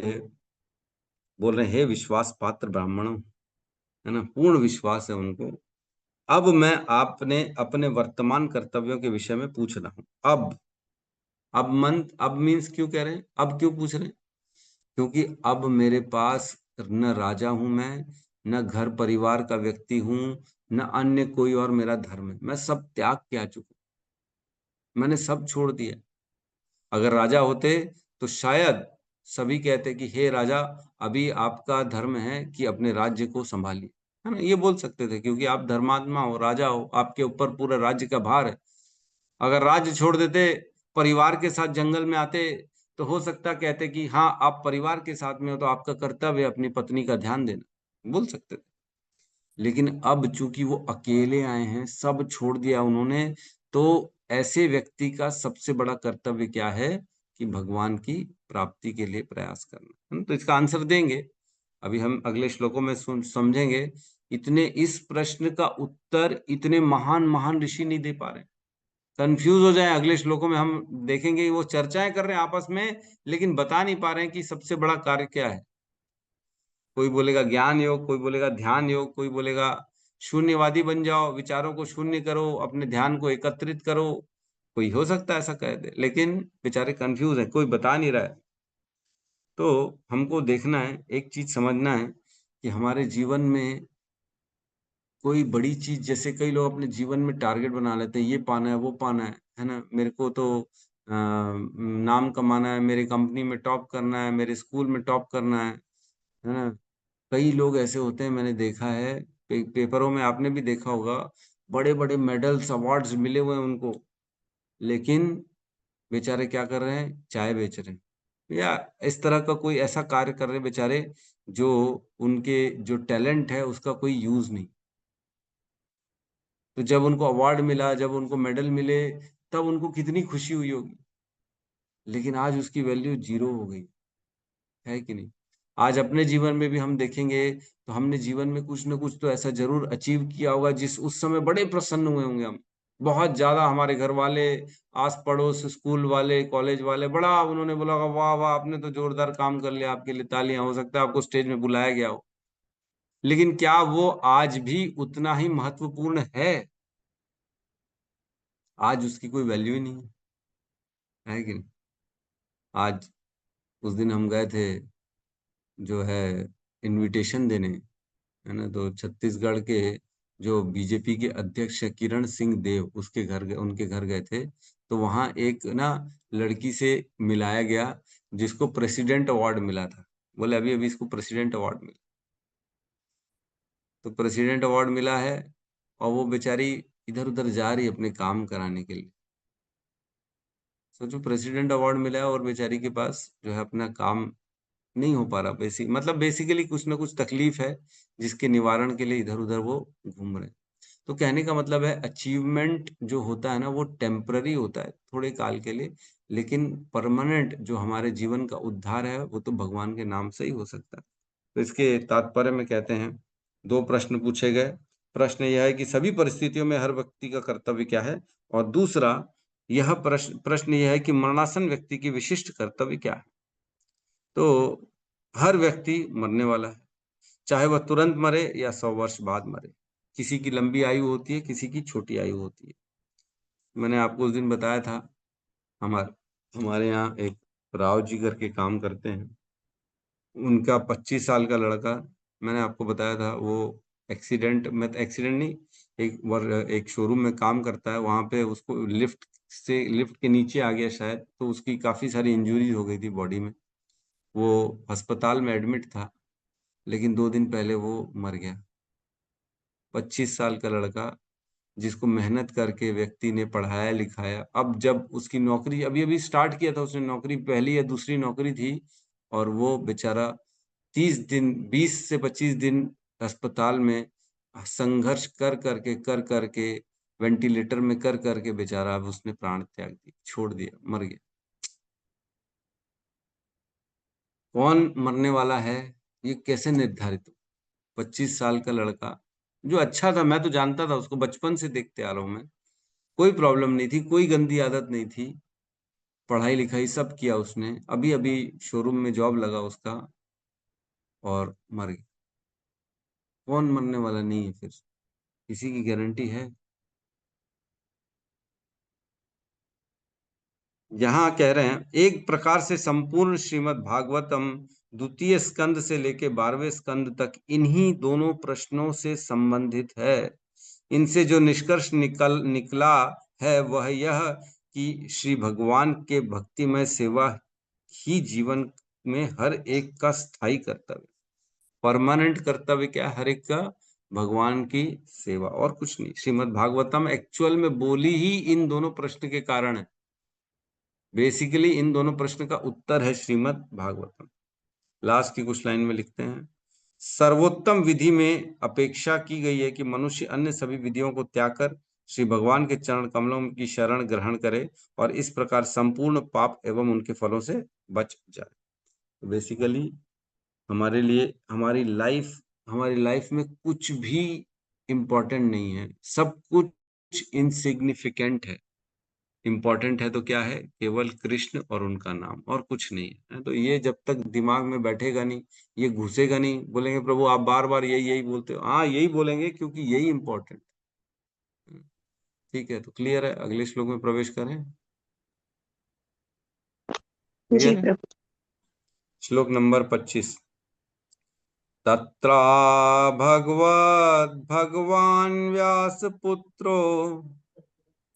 बोल रहे हैं, हे विश्वास पात्र ब्राह्मणों, है ना, पूर्ण विश्वास है उनको। अब मैं आपने अपने वर्तमान कर्तव्यों के विषय में पूछ रहा हूं। अब मीन्स क्यों कह रहे हैं, अब क्यों पूछ रहे हैं? क्योंकि अब मेरे पास न राजा हूं मैं, न घर परिवार का व्यक्ति हूं, न अन्य कोई और मेरा धर्म है, मैं सब त्याग के आ चुका हूं, मैंने सब छोड़ दिया। अगर राजा होते तो शायद सभी कहते कि हे राजा, अभी आपका धर्म है कि अपने राज्य को संभालिए, है ना, ये बोल सकते थे, क्योंकि आप धर्मात्मा हो, राजा हो, आपके ऊपर पूरा राज्य का भार है। अगर राज्य छोड़ देते, परिवार के साथ जंगल में आते, तो हो सकता कहते कि हाँ, आप परिवार के साथ में हो तो आपका कर्तव्य है अपनी पत्नी का ध्यान देना, बोल सकते थे। लेकिन अब चूंकि वो अकेले आए हैं, सब छोड़ दिया उन्होंने, तो ऐसे व्यक्ति का सबसे बड़ा कर्तव्य क्या है कि भगवान की प्राप्ति के लिए प्रयास करना, है ना? तो इसका आंसर देंगे, अभी हम अगले श्लोकों में समझेंगे। इतने इस प्रश्न का उत्तर इतने महान महान ऋषि नहीं दे पा रहे, कंफ्यूज हो जाए। अगले श्लोकों में हम देखेंगे कि वो चर्चाएं कर रहे हैं आपस में, लेकिन बता नहीं पा रहे हैं कि सबसे बड़ा कार्य क्या है। कोई बोलेगा ज्ञान योग, कोई बोलेगा ध्यान योग, कोई बोलेगा शून्यवादी बन जाओ, विचारों को शून्य करो, अपने ध्यान को एकत्रित करो, कोई हो सकता है ऐसा कह दे, लेकिन बेचारे कंफ्यूज है, कोई बता नहीं रहा है। तो हमको देखना है, एक चीज समझना है कि हमारे जीवन में कोई बड़ी चीज, जैसे कई लोग अपने जीवन में टारगेट बना लेते हैं, ये पाना है, वो पाना है ना, मेरे को तो नाम कमाना है, मेरी कंपनी में टॉप करना है, मेरे स्कूल में टॉप करना है ना। कई लोग ऐसे होते हैं, मैंने देखा है, पेपरों में आपने भी देखा होगा, बड़े बड़े मेडल्स अवार्ड्स मिले हुए हैं उनको, लेकिन बेचारे क्या कर रहे हैं, चाय बेच रहे हैं, या इस तरह का कोई ऐसा कार्य कर रहे हैं बेचारे, जो उनके जो टैलेंट है उसका कोई यूज नहीं। तो जब उनको अवार्ड मिला, जब उनको मेडल मिले, तब उनको कितनी खुशी हुई होगी, लेकिन आज उसकी वैल्यू जीरो हो गई, है कि नहीं। आज अपने जीवन में भी हम देखेंगे, तो हमने जीवन में कुछ न कुछ तो ऐसा जरूर अचीव किया होगा जिस उस समय बड़े प्रसन्न हुए होंगे हम, बहुत ज्यादा हमारे घर वाले, आस पड़ोस, स्कूल वाले, कॉलेज वाले, बड़ा उन्होंने बोला वाह वाह आपने तो जोरदार काम कर लिया, आपके लिए तालियां, हो सकता है आपको स्टेज में बुलाया गया हो। लेकिन क्या वो आज भी उतना ही महत्वपूर्ण है? आज उसकी कोई वैल्यू ही नहीं है कि नहीं? आज उस दिन हम गए थे जो है इनविटेशन देने, है ना, तो छत्तीसगढ़ के जो बीजेपी के अध्यक्ष है किरण सिंह देव, उसके घर गए, उनके घर गए थे। तो वहां एक ना लड़की से मिलाया गया जिसको प्रेसिडेंट अवार्ड मिला था। बोले अभी अभी इसको प्रेसिडेंट अवार्ड मिला। तो प्रेसिडेंट अवार्ड मिला है और वो बेचारी इधर उधर जा रही अपने काम कराने के लिए। सोचो प्रेसिडेंट अवार्ड मिला है और बेचारी के पास जो है अपना काम नहीं हो पा रहा। बेसिकली कुछ ना कुछ तकलीफ है जिसके निवारण के लिए इधर उधर वो घूम रहे हैं। तो कहने का मतलब है अचीवमेंट जो होता है ना वो टेम्पररी होता है, थोड़े काल के लिए, लेकिन परमानेंट जो हमारे जीवन का उद्धार है वो तो भगवान के नाम से ही हो सकता है। तो इसके तात्पर्य में कहते हैं, दो प्रश्न पूछे गए। प्रश्न यह है कि सभी परिस्थितियों में हर व्यक्ति का कर्तव्य क्या है, और दूसरा यह प्रश्न यह है कि मरणासन व्यक्ति की विशिष्ट कर्तव्य क्या है। तो हर व्यक्ति मरने वाला है, चाहे वह तुरंत मरे या 100 वर्ष बाद मरे। किसी की लंबी आयु होती है, किसी की छोटी आयु होती है। मैंने आपको उस दिन बताया था, हमारे यहाँ एक राव जी करके काम करते हैं, उनका 25 साल का लड़का, मैंने आपको बताया था, वो एक्सीडेंट नहीं, एक शोरूम में काम करता है, वहां पे उसको लिफ्ट के नीचे आ गया शायद, तो उसकी काफी सारी इंजरीज हो गई थी बॉडी में। वो अस्पताल में एडमिट था, लेकिन 2 दिन पहले वो मर गया। 25 साल का लड़का जिसको मेहनत करके व्यक्ति ने पढ़ाया लिखाया, अब जब उसकी नौकरी अभी अभी स्टार्ट किया था उसने, नौकरी पहली या दूसरी नौकरी थी, और वो बेचारा 30 दिन, 20 से 25 दिन अस्पताल में संघर्ष कर करके वेंटिलेटर में कर करके बेचारा अब उसने प्राण त्याग दिया, छोड़ दिया, मर गया। कौन मरने वाला है ये कैसे निर्धारित हो? 25 साल का लड़का जो अच्छा था, मैं तो जानता था उसको, बचपन से देखते आ रहा हूं मैं, कोई प्रॉब्लम नहीं थी, कोई गंदी आदत नहीं थी, पढ़ाई लिखाई सब किया उसने, अभी अभी शोरूम में जॉब लगा उसका और मर गया। कौन मरने वाला नहीं है फिर? किसी की गारंटी है? यहाँ कह रहे हैं एक प्रकार से संपूर्ण श्रीमद् भागवतम द्वितीय स्कंद से लेके 12वें स्कंद तक इन्हीं दोनों प्रश्नों से संबंधित है। इनसे जो निष्कर्ष निकला है वह यह कि श्री भगवान के भक्तिमय सेवा ही जीवन में हर एक का स्थायी कर्तव्य, परमानेंट कर्तव्य क्या है हर एक का? भगवान की सेवा, और कुछ नहीं। श्रीमद् भागवतम एक्चुअल में बोली ही इन दोनों प्रश्न के कारण है। बेसिकली इन दोनों प्रश्न का उत्तर है श्रीमद् भागवतम। लास्ट की कुछ लाइन में लिखते हैं, सर्वोत्तम विधि में अपेक्षा की गई है कि मनुष्य अन्य सभी विधियों को त्याग कर श्री भगवान के चरण कमलों की शरण ग्रहण करे और इस प्रकार संपूर्ण पाप एवं उनके फलों से बच जाए। तो बेसिकली हमारे लिए हमारी लाइफ में कुछ भी इम्पोर्टेंट नहीं है, सब कुछ इनसिग्निफिकेंट है। इम्पोर्टेंट है तो क्या है? केवल कृष्ण और उनका नाम, और कुछ नहीं है। तो ये जब तक दिमाग में बैठेगा नहीं, ये घुसेगा नहीं, बोलेंगे प्रभु आप बार बार यही यही बोलते हो, हाँ यही बोलेंगे क्योंकि यही इम्पोर्टेंट। ठीक है, तो क्लियर है? अगले श्लोक में प्रवेश करें। जी क्लियर है? प्रभु। श्लोक नंबर 25। तत्रा भगवान व्यास पुत्रो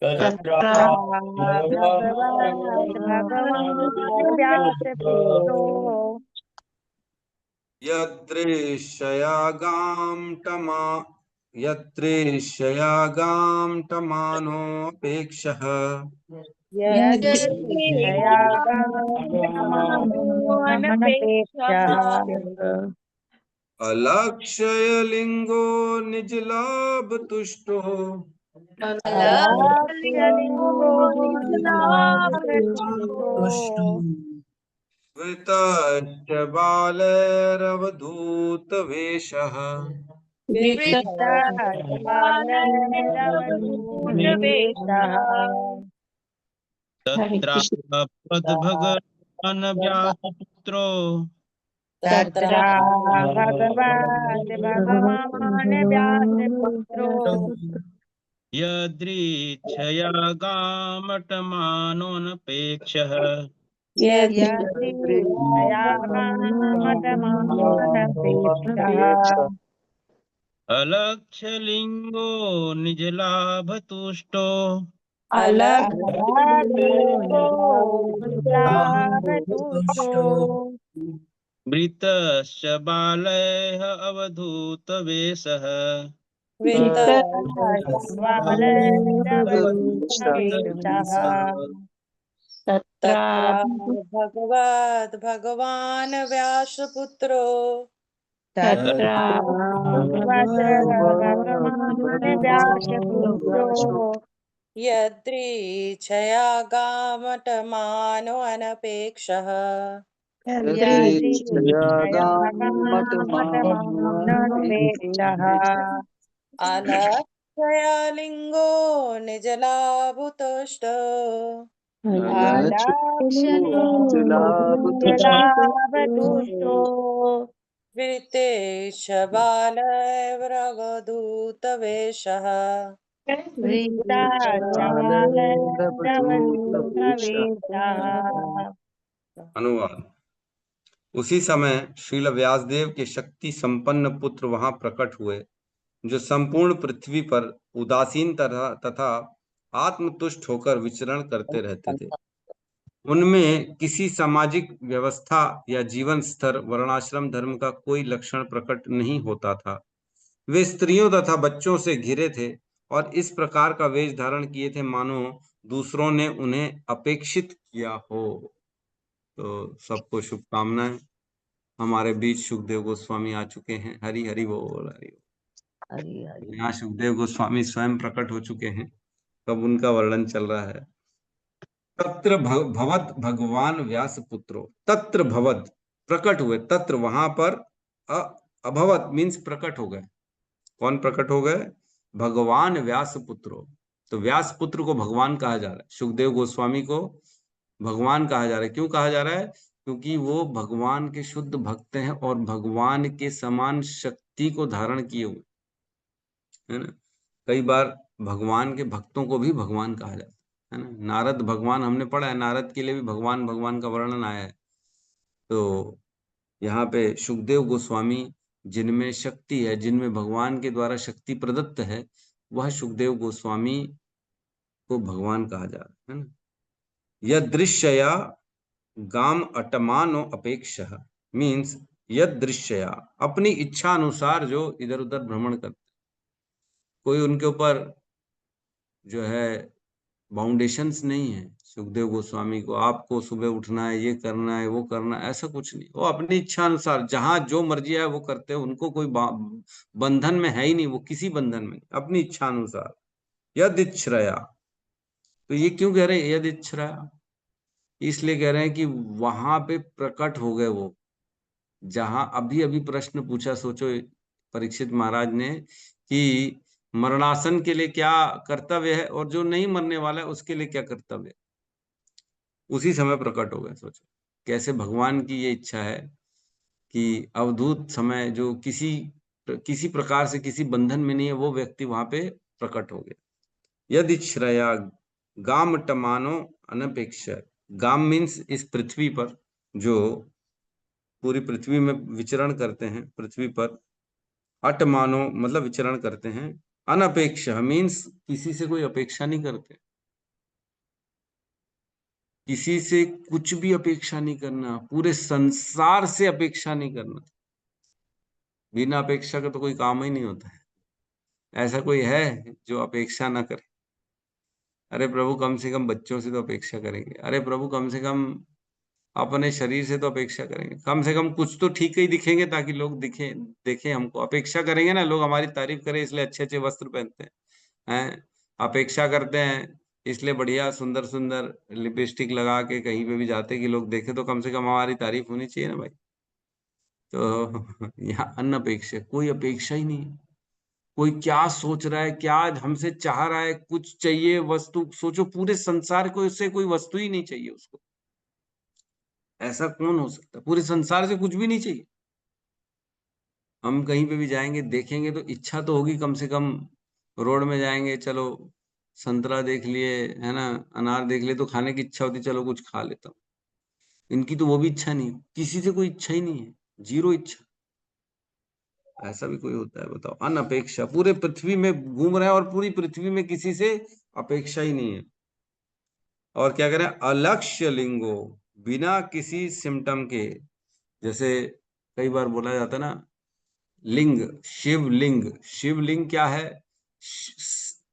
तत्र भगवान् व्यासपुत्रो यत्रेष्ययागां तमानोऽपेक्षः यदृच्छयागामनपेक्षः अलक्ष्यलिंगो निजलाभ तुष्टो अलक्ष्यलिङ्गो निजलाभतुष्टो वृतश्च बालैरवधूत वेशः वृत्ताशबालैरवधूतवेषः तत्रापद भगवान् व्यासपुत्रो तत्र भगवान् व्यासपुत्रो यदृच्छया गामटमानोऽनपेक्षः यदृच्छया कामतमानपेक्षः अलक्ष्यलिङ्गो निजलाभतुष्टो अलभ्यो निजावतुष्टो मृतश्च बालैः अवधूतवेषः वित्तशबालैरवधूतवेषः तत्र भगवान् व्यासपुत्रो तत्र भगवान् व्यासपुत्रो यदृच्छया गामटमानो अनपेक्षः यदृच्छयागामतमानपेक्षः अलक्षया लिङ्गो निजलाभुतुष्टो अलक्ष्यलिङ्गलाभतुष्टो वृत्तेश बालैरवधूतवेषः वृत्ताशबालैरवधूतवेषः अनुवाद। उसी समय श्रील व्यासदेव के शक्ति संपन्न पुत्र वहां प्रकट हुए, जो संपूर्ण पृथ्वी पर उदासीन तथा आत्मतुष्ट होकर विचरण करते रहते थे। उनमें किसी सामाजिक व्यवस्था या जीवन स्तर, वर्णाश्रम धर्म का कोई लक्षण प्रकट नहीं होता था। वे स्त्रियों तथा बच्चों से घिरे थे और इस प्रकार का वेश धारण किए थे मानो दूसरों ने उन्हें अपेक्षित किया हो। तो सबको शुभकामनाएं। हमारे बीच सुखदेव गोस्वामी आ चुके हैं। हरि हरि बोल, हरि बोल। यहाँ सुखदेव गोस्वामी स्वयं प्रकट हो चुके हैं। कब उनका वर्णन चल रहा है। तत्र भवत भगवान व्यास पुत्रो, तत्र भवत प्रकट हुए, तत्र वहां पर, अभवत मीन्स प्रकट हो गए। कौन प्रकट हो गए? भगवान व्यास पुत्रो। तो व्यास पुत्र को भगवान कहा जा रहा है, सुखदेव गोस्वामी को भगवान कहा जा रहा है। क्यों कहा जा रहा है? क्योंकि वो भगवान के शुद्ध भक्त हैं और भगवान के समान शक्ति को धारण किए हुए, है ना। कई बार भगवान के भक्तों को भी भगवान कहा जाता है ना। नारद भगवान हमने पढ़ा है, नारद के लिए भी भगवान भगवान का वर्णन आया है। तो यहाँ पे सुखदेव गोस्वामी, जिनमें शक्ति है, जिनमें भगवान के द्वारा शक्ति प्रदत्त है, वह सुखदेव गोस्वामी को भगवान कहा जा रहा है ना। यह दृश्यया गाम अटमानो अपेक्षा मीन्स यद दृश्यया, अपनी इच्छा अनुसार जो इधर उधर भ्रमण करते, कोई उनके ऊपर जो है बाउंडेशंस नहीं है। सुखदेव गोस्वामी को आपको सुबह उठना है, ये करना है, वो करना है, ऐसा कुछ नहीं। वो अपनी इच्छा अनुसार जहां जो मर्जी है वो करते हैं। उनको कोई बंधन में है ही नहीं, वो किसी बंधन में, अपनी इच्छा अनुसार। यद इच्छ्रया, तो ये क्यों कह रहे हैं यद इच्छ्रया? इसलिए कह रहे हैं कि वहां पे प्रकट हो गए वो, जहां अभी अभी प्रश्न पूछा, सोचो परीक्षित महाराज ने, कि मरणासन के लिए क्या कर्तव्य है और जो नहीं मरने वाला है उसके लिए क्या कर्तव्य है। उसी समय प्रकट हो गए। सोचो कैसे भगवान की ये इच्छा है कि अवधूत समय जो किसी प्रकार से किसी बंधन में नहीं है, वो व्यक्ति वहां पे प्रकट हो गया। यदि श्रेया गाम टमानो अनपेक्ष, गाम मीन्स इस पृथ्वी पर, जो पूरी पृथ्वी में विचरण करते हैं, पृथ्वी पर अटमानो मतलब विचरण करते हैं, अनपेक्ष मीन्स किसी से कोई अपेक्षा नहीं करते, किसी से कुछ भी अपेक्षा नहीं करना, पूरे संसार से अपेक्षा नहीं करना। बिना अपेक्षा का तो कोई काम ही नहीं होता है। ऐसा कोई है जो अपेक्षा ना करे? अरे प्रभु कम से कम बच्चों से तो अपेक्षा करेंगे, अरे प्रभु कम से कम अपने शरीर से तो अपेक्षा करेंगे, कम से कम कुछ तो ठीक ही दिखेंगे ताकि लोग देखें हमको। अपेक्षा करेंगे ना, लोग हमारी तारीफ करें इसलिए अच्छे अच्छे वस्त्र पहनते हैं। अपेक्षा करते हैं इसलिए बढ़िया सुंदर सुंदर लिपस्टिक लगा के कहीं पे भी जाते कि लोग देखे तो कम से कम हमारी तारीफ होनी चाहिए ना भाई। तो यहाँ अनपेक्षा, कोई अपेक्षा ही नहीं है। कोई क्या सोच रहा है, क्या हमसे चाह रहा है, कुछ चाहिए वस्तु, सोचो पूरे संसार को इससे कोई वस्तु ही नहीं चाहिए उसको। ऐसा कौन हो सकता है? पूरे संसार से कुछ भी नहीं चाहिए। हम कहीं पे भी जाएंगे देखेंगे तो इच्छा तो होगी कम से कम। रोड में जाएंगे, चलो संतरा देख लिए, है ना, अनार देख लिए तो खाने की इच्छा होती, चलो कुछ खा लेता हूँ। इनकी तो वो भी इच्छा नहीं है, किसी से कोई इच्छा ही नहीं है, जीरो इच्छा। ऐसा भी कोई होता है बताओ? अनअपेक्षा, पूरे पृथ्वी में घूम रहे हैं और पूरी पृथ्वी में किसी से अपेक्षा ही नहीं है। और क्या करें? अलक्ष्य लिंगो, बिना किसी सिम्टम के। जैसे कई बार बोला जाता है ना, लिंग, शिवलिंग। शिवलिंग क्या है?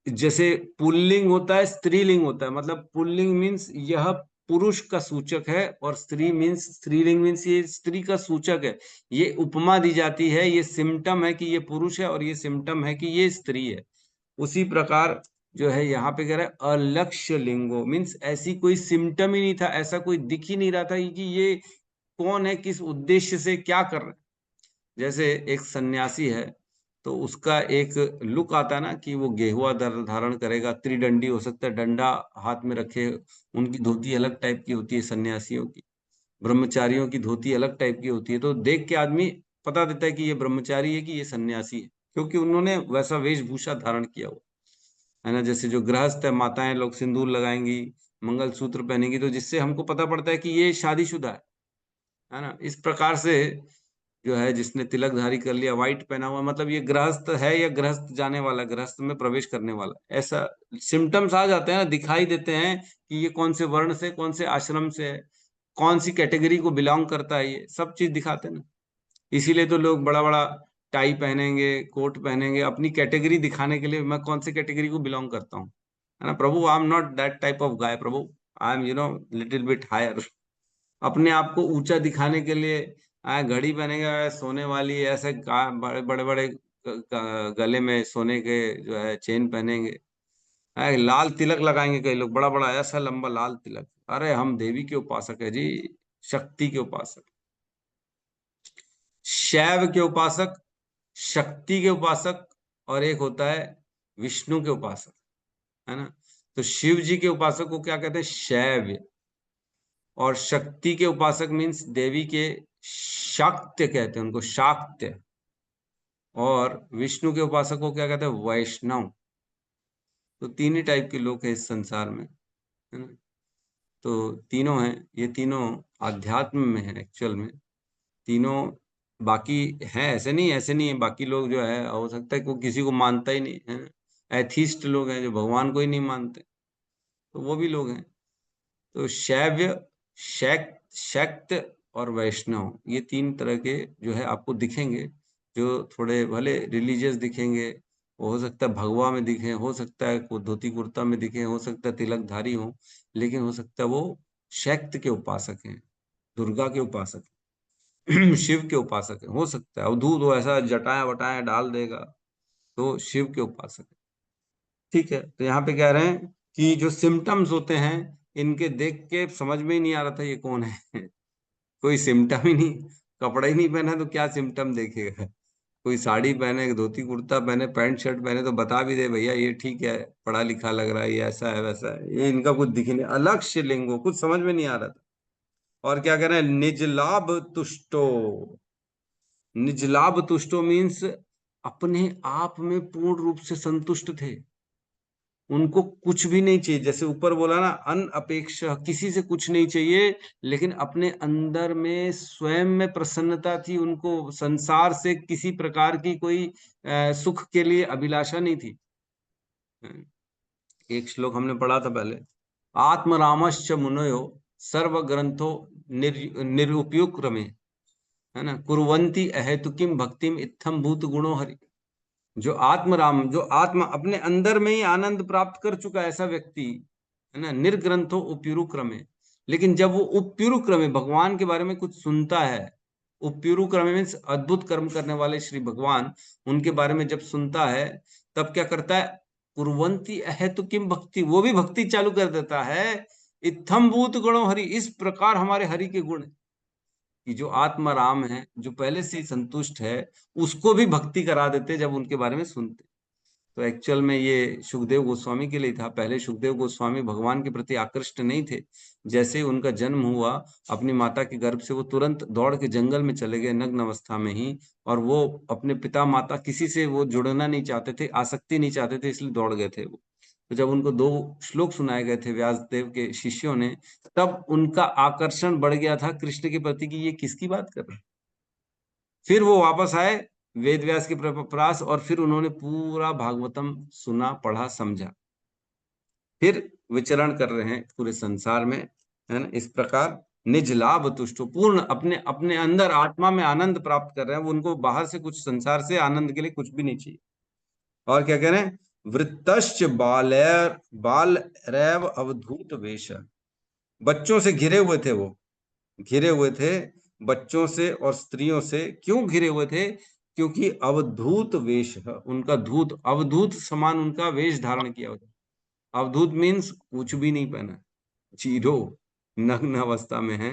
जैसे पुल्लिंग होता है, स्त्रीलिंग होता है। मतलब पुल्लिंग मीन्स यह पुरुष का सूचक है, और स्त्री मीन्स, स्त्रीलिंग मीन्स ये स्त्री का सूचक है। ये उपमा दी जाती है, ये सिम्टम है कि ये पुरुष है, और ये सिम्टम है कि ये स्त्री है। उसी प्रकार जो है यहाँ पे कह रहा है अलक्ष्य लिंगो, मीन्स ऐसी कोई सिम्टम ही नहीं था, ऐसा कोई दिख ही नहीं रहा था कि ये कौन है, किस उद्देश्य से क्या कर रहे हैं। जैसे एक सन्यासी है तो उसका एक लुक आता है ना कि वो गेहुआ धारण करेगा, त्रिदंडी हो सकता है, डंडा हाथ में रखे। उनकी धोती अलग टाइप की होती है सन्यासियों की, ब्रह्मचारियों की धोती अलग टाइप की होती है। तो देख के आदमी पता देता है कि ये ब्रह्मचारी है कि ये सन्यासी है, क्योंकि उन्होंने वैसा वेशभूषा धारण किया हुआ है ना। जैसे जो गृहस्थ है, माताएं लोग सिंदूर लगाएंगी, मंगलसूत्र पहनेंगी, तो जिससे हमको पता पड़ता है कि ये शादीशुदा है ना। इस प्रकार से जो है, जिसने तिलकधारी कर लिया, व्हाइट पहना हुआ, मतलब ये गृहस्थ है या गृहस्थ जाने वाला, गृहस्थ में प्रवेश करने वाला। ऐसा सिम्टम्स आ जाते हैं ना, दिखाई देते हैं कि ये कौन से वर्ण से, कौन से आश्रम से है, कौन सी कैटेगरी को बिलोंग करता है, ये सब चीज दिखाते हैं ना। इसीलिए तो लोग बड़ा बड़ा टाई पहनेंगे, कोट पहनेंगे, अपनी कैटेगरी दिखाने के लिए, मैं कौन सी कैटेगरी को बिलोंग करता हूँ, है ना। Prabhu, I am not that type of guy, Prabhu, I am little bit higher. अपने आप को ऊंचा दिखाने के लिए घड़ी पहनेंगे सोने वाली, ऐसे बड़े बड़े बड़े गले में सोने के जो है चेन पहनेंगे, लाल तिलक लगाएंगे कई लोग, बड़ा बड़ा ऐसा लंबा लाल तिलक। अरे हम देवी के उपासक है जी, शक्ति के उपासक, शैव के उपासक, शक्ति के उपासक, और एक होता है विष्णु के उपासक, है ना। तो शिव जी के उपासक को क्या कहते हैं? शैव। और शक्ति के उपासक मीन्स देवी के शाक्त्य कहते हैं उनको, शाक्त्य। और विष्णु के उपासक को क्या कहते हैं? वैष्णव। तो तीन ही टाइप के लोग हैं इस संसार में, है ना। तो तीनों हैं, ये तीनों आध्यात्म में है एक्चुअल में, तीनों। बाकी हैं, ऐसे नहीं, ऐसे नहीं है। बाकी लोग जो है, हो सकता है कोई किसी को मानता ही नहीं, है ना। एथीस्ट लोग हैं जो भगवान को ही नहीं मानते, तो वो भी लोग हैं। तो शैव्य, शैक्त और वैष्णव, ये तीन तरह के जो है आपको दिखेंगे, जो थोड़े भले रिलीजियस दिखेंगे। वो हो सकता है भगवा में दिखे, हो सकता है वो धोती कुर्ता में दिखे, हो सकता है तिलकधारी हो, लेकिन हो सकता है वो शैक्त के उपासक हैं, दुर्गा के उपासक हैं, शिव के उपासक हैं। हो सकता है अवधूत हो, ऐसा जटाया वटाया डाल देगा, तो शिव के उपासक है। ठीक है, तो यहाँ पे कह रहे हैं कि जो सिम्टम्स होते हैं, इनके देख के समझ में ही नहीं आ रहा था ये कौन है। कोई सिम्टम ही नहीं, कपड़ा ही नहीं पहना तो क्या सिम्टम देखेगा। कोई साड़ी पहने, धोती कुर्ता पहने, पैंट शर्ट पहने तो बता भी दे भैया ये ठीक है, पढ़ा लिखा लग रहा है, ये ऐसा है वैसा है। ये इनका कुछ दिख नहीं, अलक्ष्य लिंगो, कुछ समझ में नहीं आ रहा था। और क्या कह रहे हैं? निज लाभ तुष्टो। निज लाभ तुष्टो मीन्स अपने आप में पूर्ण रूप से संतुष्ट थे, उनको कुछ भी नहीं चाहिए। जैसे ऊपर बोला ना, अनअपेक्षा, किसी से कुछ नहीं चाहिए, लेकिन अपने अंदर में स्वयं में प्रसन्नता थी। उनको संसार से किसी प्रकार की कोई सुख के लिए अभिलाषा नहीं थी। एक श्लोक हमने पढ़ा था पहले, आत्म रामश्च मुनयो सर्व ग्रंथो निरुपयुक्रमे, है ना, कुर्वन्ति अहेतुकीम भक्तिम इत्थम भूत गुणो हरि। जो आत्मराम, जो आत्मा अपने अंदर में ही आनंद प्राप्त कर चुका है, ऐसा व्यक्ति, है ना, निर्ग्रंथो उपयुरु क्रमे। लेकिन जब वो उपयुरु क्रमे भगवान के बारे में कुछ सुनता है, उपयुरु क्रमे मीन्स अद्भुत कर्म करने वाले श्री भगवान, उनके बारे में जब सुनता है, तब क्या करता है? कुर्वन्ति अहेतु किम भक्ति, वो भी भक्ति चालू कर देता है। इत्थम भूत गुणो हरि, इस प्रकार हमारे हरि के गुण, कि जो आत्मा राम है, जो पहले से ही संतुष्ट है, उसको भी भक्ति करा देते जब उनके बारे में सुनते। तो एक्चुअल में ये सुखदेव गोस्वामी के लिए था। पहले सुखदेव गोस्वामी भगवान के प्रति आकृष्ट नहीं थे। जैसे ही उनका जन्म हुआ अपनी माता के गर्भ से, वो तुरंत दौड़ के जंगल में चले गए नग्न अवस्था में ही, और वो अपने पिता माता किसी से वो जुड़ना नहीं चाहते थे, आसक्ति नहीं चाहते थे, इसलिए दौड़ गए थे वो। तो जब उनको 2 श्लोक सुनाए गए थे व्यासदेव के शिष्यों ने, तब उनका आकर्षण बढ़ गया था कृष्ण के प्रति कि ये किसकी बात कर रहे हैं। फिर वो वापस आए वेद व्यास के पास, और फिर उन्होंने पूरा भागवतम सुना, पढ़ा, समझा, फिर विचरण कर रहे हैं पूरे संसार में, है ना। इस प्रकार निज लाभ तुष्टो, पूर्ण अपने अपने अंदर आत्मा में आनंद प्राप्त कर रहे हैं। उनको बाहर से कुछ, संसार से आनंद के लिए कुछ भी नहीं चाहिए। और क्या कह रहे हैं, वृत्तश्च बाल रैव अवधूत वेश, बच्चों से घिरे हुए थे वो, घिरे हुए थे बच्चों से और स्त्रियों से। क्यों घिरे हुए थे? क्योंकि अवधूत वेश, उनका धूत, अवधूत समान उनका वेश धारण किया हुआ। अवधूत मीन्स कुछ भी नहीं पहना, जीरो, नग्न अवस्था में है।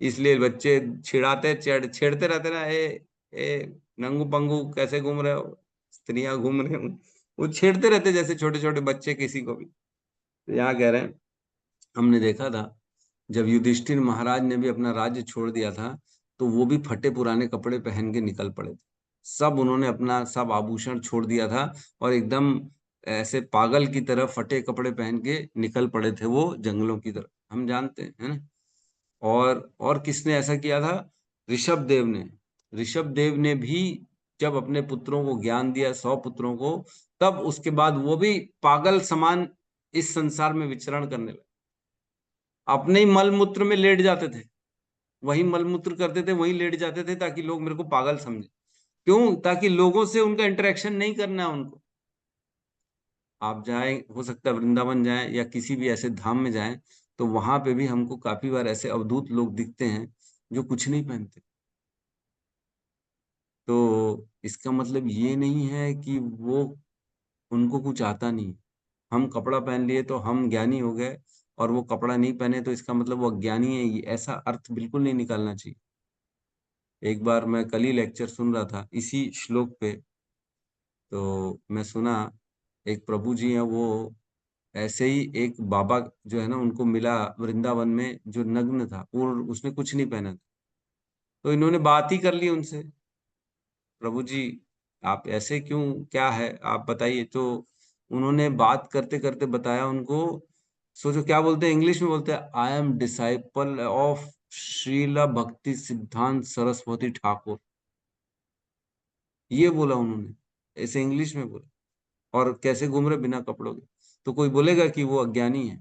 इसलिए बच्चे छिड़ाते छेड़ते रहते ना, ए नंगू पंगू कैसे घूम रहे हो, स्त्रियां घूम रहे हो, वो छेड़ते रहते जैसे छोटे छोटे बच्चे किसी को भी। तो यहाँ कह रहे हैं, हमने देखा था जब युधिष्ठिर महाराज ने भी अपना राज्य छोड़ दिया था, तो वो भी फटे पुराने कपड़े पहन के निकल पड़े थे। सब उन्होंने अपना सब आभूषण छोड़ दिया था, और एकदम ऐसे पागल की तरह फटे कपड़े पहन के निकल पड़े थे वो जंगलों की तरफ, हम जानते हैं, है ना। और किसने ऐसा किया था? ऋषभ देव ने। ऋषभ देव ने भी जब अपने पुत्रों को ज्ञान दिया, 100 पुत्रों को, तब उसके बाद वो भी पागल समान इस संसार में विचरण करने लगे। अपने ही मलमूत्र में लेट जाते थे, वही मलमूत्र करते थे, वही लेट जाते थे, ताकि लोग मेरे को पागल समझे। क्यों? ताकि लोगों से उनका इंटरेक्शन नहीं करना है उनको। आप जाएं, हो सकता है वृंदावन जाएं या किसी भी ऐसे धाम में जाएं, तो वहां पे भी हमको काफी बार ऐसे अवधूत लोग दिखते हैं जो कुछ नहीं पहनते। तो इसका मतलब ये नहीं है कि वो, उनको कुछ आता नहीं। हम कपड़ा पहन लिए तो हम ज्ञानी हो गए, और वो कपड़ा नहीं पहने तो इसका मतलब वो अज्ञानी है, ये ऐसा अर्थ बिल्कुल नहीं निकालना चाहिए। एक बार मैं कल ही लेक्चर सुन रहा था इसी श्लोक पे, तो मैं सुना एक प्रभु जी हैं, वो ऐसे ही एक बाबा जो है ना, उनको मिला वृंदावन में, जो नग्न था और उसने कुछ नहीं पहना था। तो इन्होंने बात ही कर ली उनसे, प्रभु जी आप ऐसे क्यों, क्या है आप बताइए। तो उन्होंने बात करते करते बताया उनको। सोचो क्या बोलते हैं, इंग्लिश में बोलते हैं, I am disciple of Shrila Bhakti Siddhanta Saraswati Thakur. ये बोला उन्होंने, ऐसे इंग्लिश में बोला, और कैसे घूम रहे बिना कपड़ों के। तो कोई बोलेगा कि वो अज्ञानी है?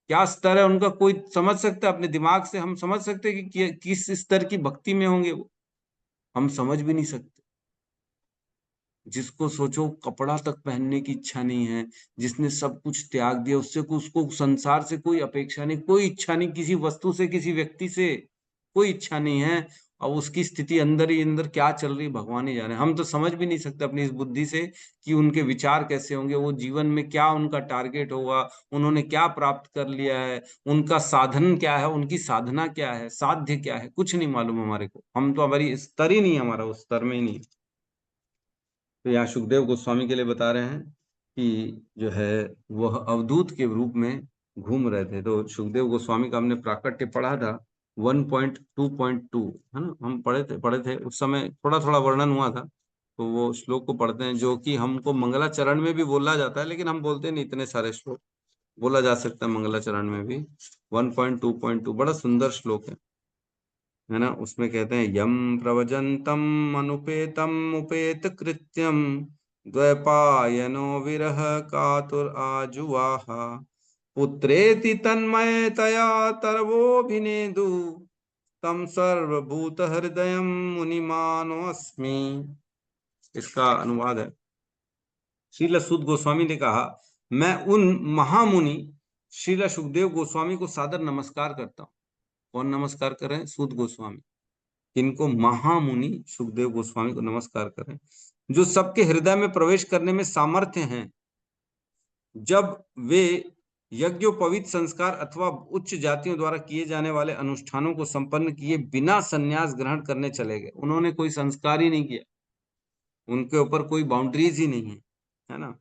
क्या स्तर है उनका, कोई समझ सकता है? अपने दिमाग से हम समझ सकते हैं कि किस स्तर की भक्ति में होंगे वो? हम समझ भी नहीं सकते। जिसको सोचो कपड़ा तक पहनने की इच्छा नहीं है, जिसने सब कुछ त्याग दिया, उससे उसको संसार से कोई अपेक्षा नहीं, कोई इच्छा नहीं, किसी वस्तु से, किसी व्यक्ति से कोई इच्छा नहीं है। और उसकी स्थिति अंदर ही अंदर क्या चल रही भगवान ही जाने। हम तो समझ भी नहीं सकते अपनी इस बुद्धि से कि उनके विचार कैसे होंगे, वो जीवन में क्या उनका टारगेट होगा, उन्होंने क्या प्राप्त कर लिया है, उनका साधन क्या है, उनकी साधना क्या है, साध्य क्या है, कुछ नहीं मालूम हमारे को। हम तो, हमारी स्तर ही नहीं है, हमारा उस स्तर में ही नहीं। तो यहाँ सुखदेव गोस्वामी के लिए बता रहे हैं कि जो है वह अवधूत के रूप में घूम रहे थे। तो सुखदेव गोस्वामी का हमने प्राकट्य पढ़ा था 1.2.2, है ना, हम पढ़े थे उस समय, थोड़ा थोड़ा वर्णन हुआ था। तो वो श्लोक को पढ़ते हैं, जो कि हमको मंगलाचरण में भी बोला जाता है, लेकिन हम बोलते नहीं इतने सारे श्लोक, बोला जा सकता है मंगलाचरण में भी। 1.2.2 बड़ा सुंदर श्लोक है ना। उसमें कहते हैं, यम प्रवजंतम अनुपेतम उपेत कृत्यम द्वैपायनो विरह कातुर आजुवाह पुत्रेति तन्मयतया तरवोभिनेदु तम सर्वभूत हृदय मुनिमानोऽस्मि। इसका अनुवाद है, श्रील सुद गोस्वामी ने कहा, मैं उन महामुनि श्रील सुखदेव गोस्वामी को सादर नमस्कार करता हूँ। कौन नमस्कार कर रहे हैं? सुद गोस्वामी। इनको महामुनि सुखदेव गोस्वामी को नमस्कार करें, जो सबके हृदय में प्रवेश करने में सामर्थ्य हैं। जब वे यज्ञोपवीत संस्कार अथवा उच्च जातियों द्वारा किए जाने वाले अनुष्ठानों को संपन्न किए बिना संन्यास ग्रहण करने चले गए, उन्होंने कोई संस्कार ही नहीं किया, उनके ऊपर कोई बाउंड्रीज ही नहीं है है ना।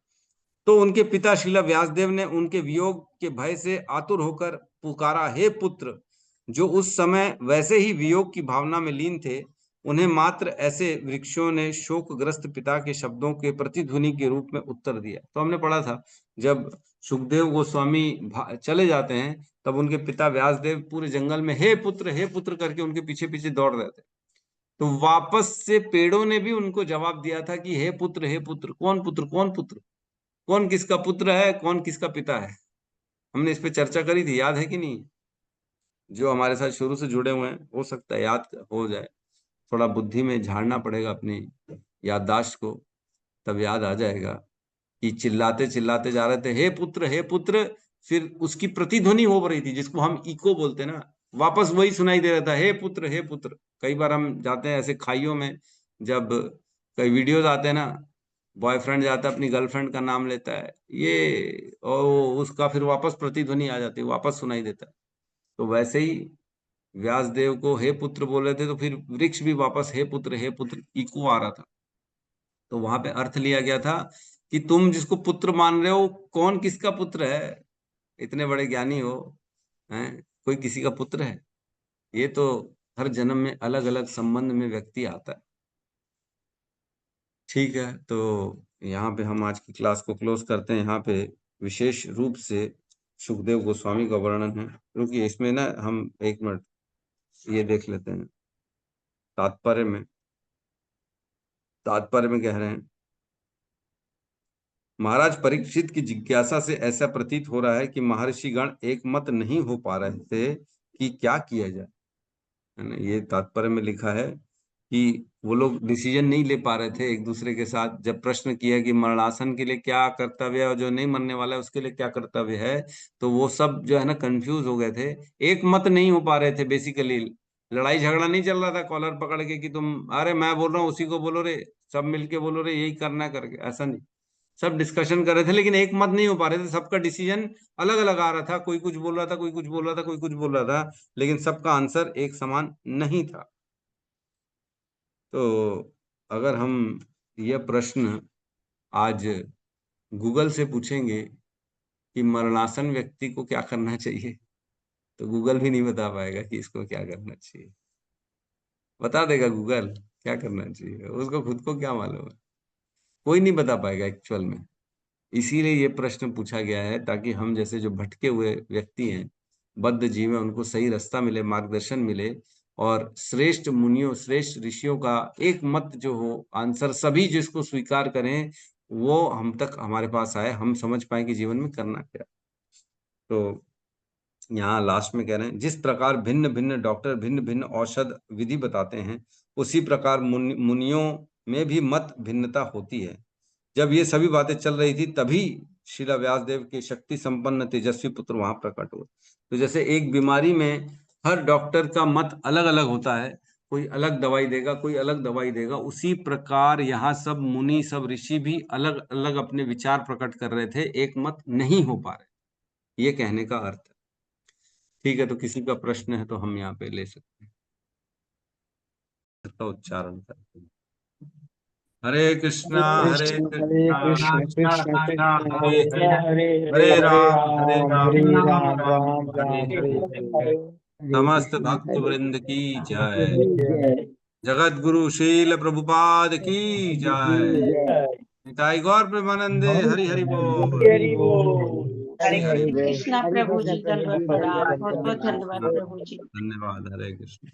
तो उनके पिता श्रीला व्यासदेव ने उनके वियोग के भय से आतुर होकर पुकारा, हे पुत्र। जो उस समय वैसे ही वियोग की भावना में लीन थे, उन्हें मात्र ऐसे वृक्षों ने शोकग्रस्त पिता के शब्दों के प्रतिध्वनि के रूप में उत्तर दिया। तो हमने पढ़ा था जब सुखदेव गोस्वामी चले जाते हैं, तब उनके पिता व्यासदेव पूरे जंगल में हे पुत्र करके उनके पीछे पीछे दौड़ रहे थे। तो वापस से पेड़ों ने भी उनको जवाब दिया था कि हे पुत्र, कौन पुत्र, कौन पुत्र, कौन किसका पुत्र है, कौन किसका पिता है। हमने इस पे चर्चा करी थी, याद है कि नहीं? जो हमारे साथ शुरू से जुड़े हुए हैं, हो सकता है याद हो जाए, थोड़ा बुद्धि में झाड़ना पड़ेगा अपनी याददाश्त को, तब याद आ जाएगा कि चिल्लाते चिल्लाते जा रहे थे हे पुत्र, हे पुत्र। फिर उसकी प्रतिध्वनि हो रही थी, जिसको हम इको बोलते ना, वापस वही सुनाई दे रहा था, हे पुत्र, हे पुत्र। कई बार हम जाते हैं ऐसे खाइयों में, जब कई वीडियोज आते हैं ना, बॉयफ्रेंड जाता है अपनी गर्लफ्रेंड का नाम लेता है, ये और उसका फिर वापस प्रतिध्वनि आ जाती है, वापस सुनाई देता है। तो वैसे ही व्यासदेव को हे पुत्र बोल रहे थे, तो फिर वृक्ष भी वापस हे पुत्र इको आ रहा था। तो वहां पे अर्थ लिया गया था कि तुम जिसको पुत्र मान रहे हो, कौन किसका पुत्र है? इतने बड़े ज्ञानी हो, हैं, कोई किसी का पुत्र है? ये तो हर जन्म में अलग अलग संबंध में व्यक्ति आता है। ठीक है, तो यहाँ पे हम आज की क्लास को क्लोज करते हैं। यहाँ पे विशेष रूप से सुखदेव गोस्वामी का वर्णन है। रुकिए, इसमें ना हम 1 मिनट ये देख लेते हैं। तात्पर्य में कह रहे हैं, महाराज परीक्षित की जिज्ञासा से ऐसा प्रतीत हो रहा है कि महर्षिगण एक मत नहीं हो पा रहे थे कि क्या किया जाए, है ना। ये तात्पर्य में लिखा है कि वो लोग डिसीजन नहीं ले पा रहे थे एक दूसरे के साथ। जब प्रश्न किया कि मरणासन के लिए क्या कर्तव्य है और जो नहीं मरने वाला है उसके लिए क्या कर्तव्य है, तो वो सब जो है ना कंफ्यूज हो गए थे, एक मत नहीं हो पा रहे थे। बेसिकली लड़ाई झगड़ा नहीं चल रहा था कॉलर पकड़ के कि तुम, अरे मैं बोल रहा हूँ उसी को बोलो रे, सब मिलके बोलो रे, यही करना है करके, ऐसा नहीं। सब डिस्कशन कर रहे थे, लेकिन एक मत नहीं हो पा रहे थे। सबका डिसीजन अलग अलग आ रहा था, कोई कुछ बोल रहा था, कोई कुछ बोल रहा था, कोई कुछ बोल रहा था, लेकिन सबका आंसर एक समान नहीं था। तो अगर हम यह प्रश्न आज गूगल से पूछेंगे कि मरणासन व्यक्ति को क्या करना चाहिए, तो गूगल भी नहीं बता पाएगा कि इसको क्या करना चाहिए। बता देगा गूगल क्या करना चाहिए, उसको खुद को क्या मालूम है, कोई नहीं बता पाएगा एक्चुअल में। इसीलिए ये प्रश्न पूछा गया है, ताकि हम जैसे जो भटके हुए व्यक्ति हैं, बद्ध जीव हैं, उनको सही रास्ता मिले, मार्गदर्शन मिले, और श्रेष्ठ मुनियों, श्रेष्ठ ऋषियों का एक मत जो हो, आंसर सभी जिसको स्वीकार करें, वो हम तक हमारे पास आए, हम समझ पाए कि जीवन में करना क्या। तो यहाँ लास्ट में कह रहे हैं, जिस प्रकार भिन्न भिन्न डॉक्टर भिन्न भिन्न औषध विधि बताते हैं, उसी प्रकार मुनियों में भी मत भिन्नता होती है। जब ये सभी बातें चल रही थी, तभी श्रीला व्यासदेव के शक्ति संपन्न तेजस्वी पुत्र वहां प्रकट हुए। तो जैसे एक बीमारी में हर डॉक्टर का मत अलग अलग होता है, कोई अलग दवाई देगा, कोई अलग दवाई देगा, उसी प्रकार यहाँ सब मुनि, सब ऋषि भी अलग अलग अपने विचार प्रकट कर रहे थे, एक मत नहीं हो पा रहे, ये कहने का अर्थ है। ठीक है, तो किसी का प्रश्न है तो हम यहाँ पे ले सकते हैं, इसका उच्चारण करते हैं। हरे कृष्णा हरे कृष्णा कृष्ण कृष्ण हरे कृष्ण हरे, हरे हरे राम हरे राम राम हरे राम हरे। हरे समस्त भक्त वृंद की जय। जगत गुरु शील प्रभुपाद की जय। निताई गौर प्रेमानंदे, हरि हरि बोल। हरे हरि बोल। कृष्णा प्रभु जी, दंडवत प्रणाम, बहुत बहुत धन्यवाद प्रभु जी। धन्यवाद, हरे कृष्ण।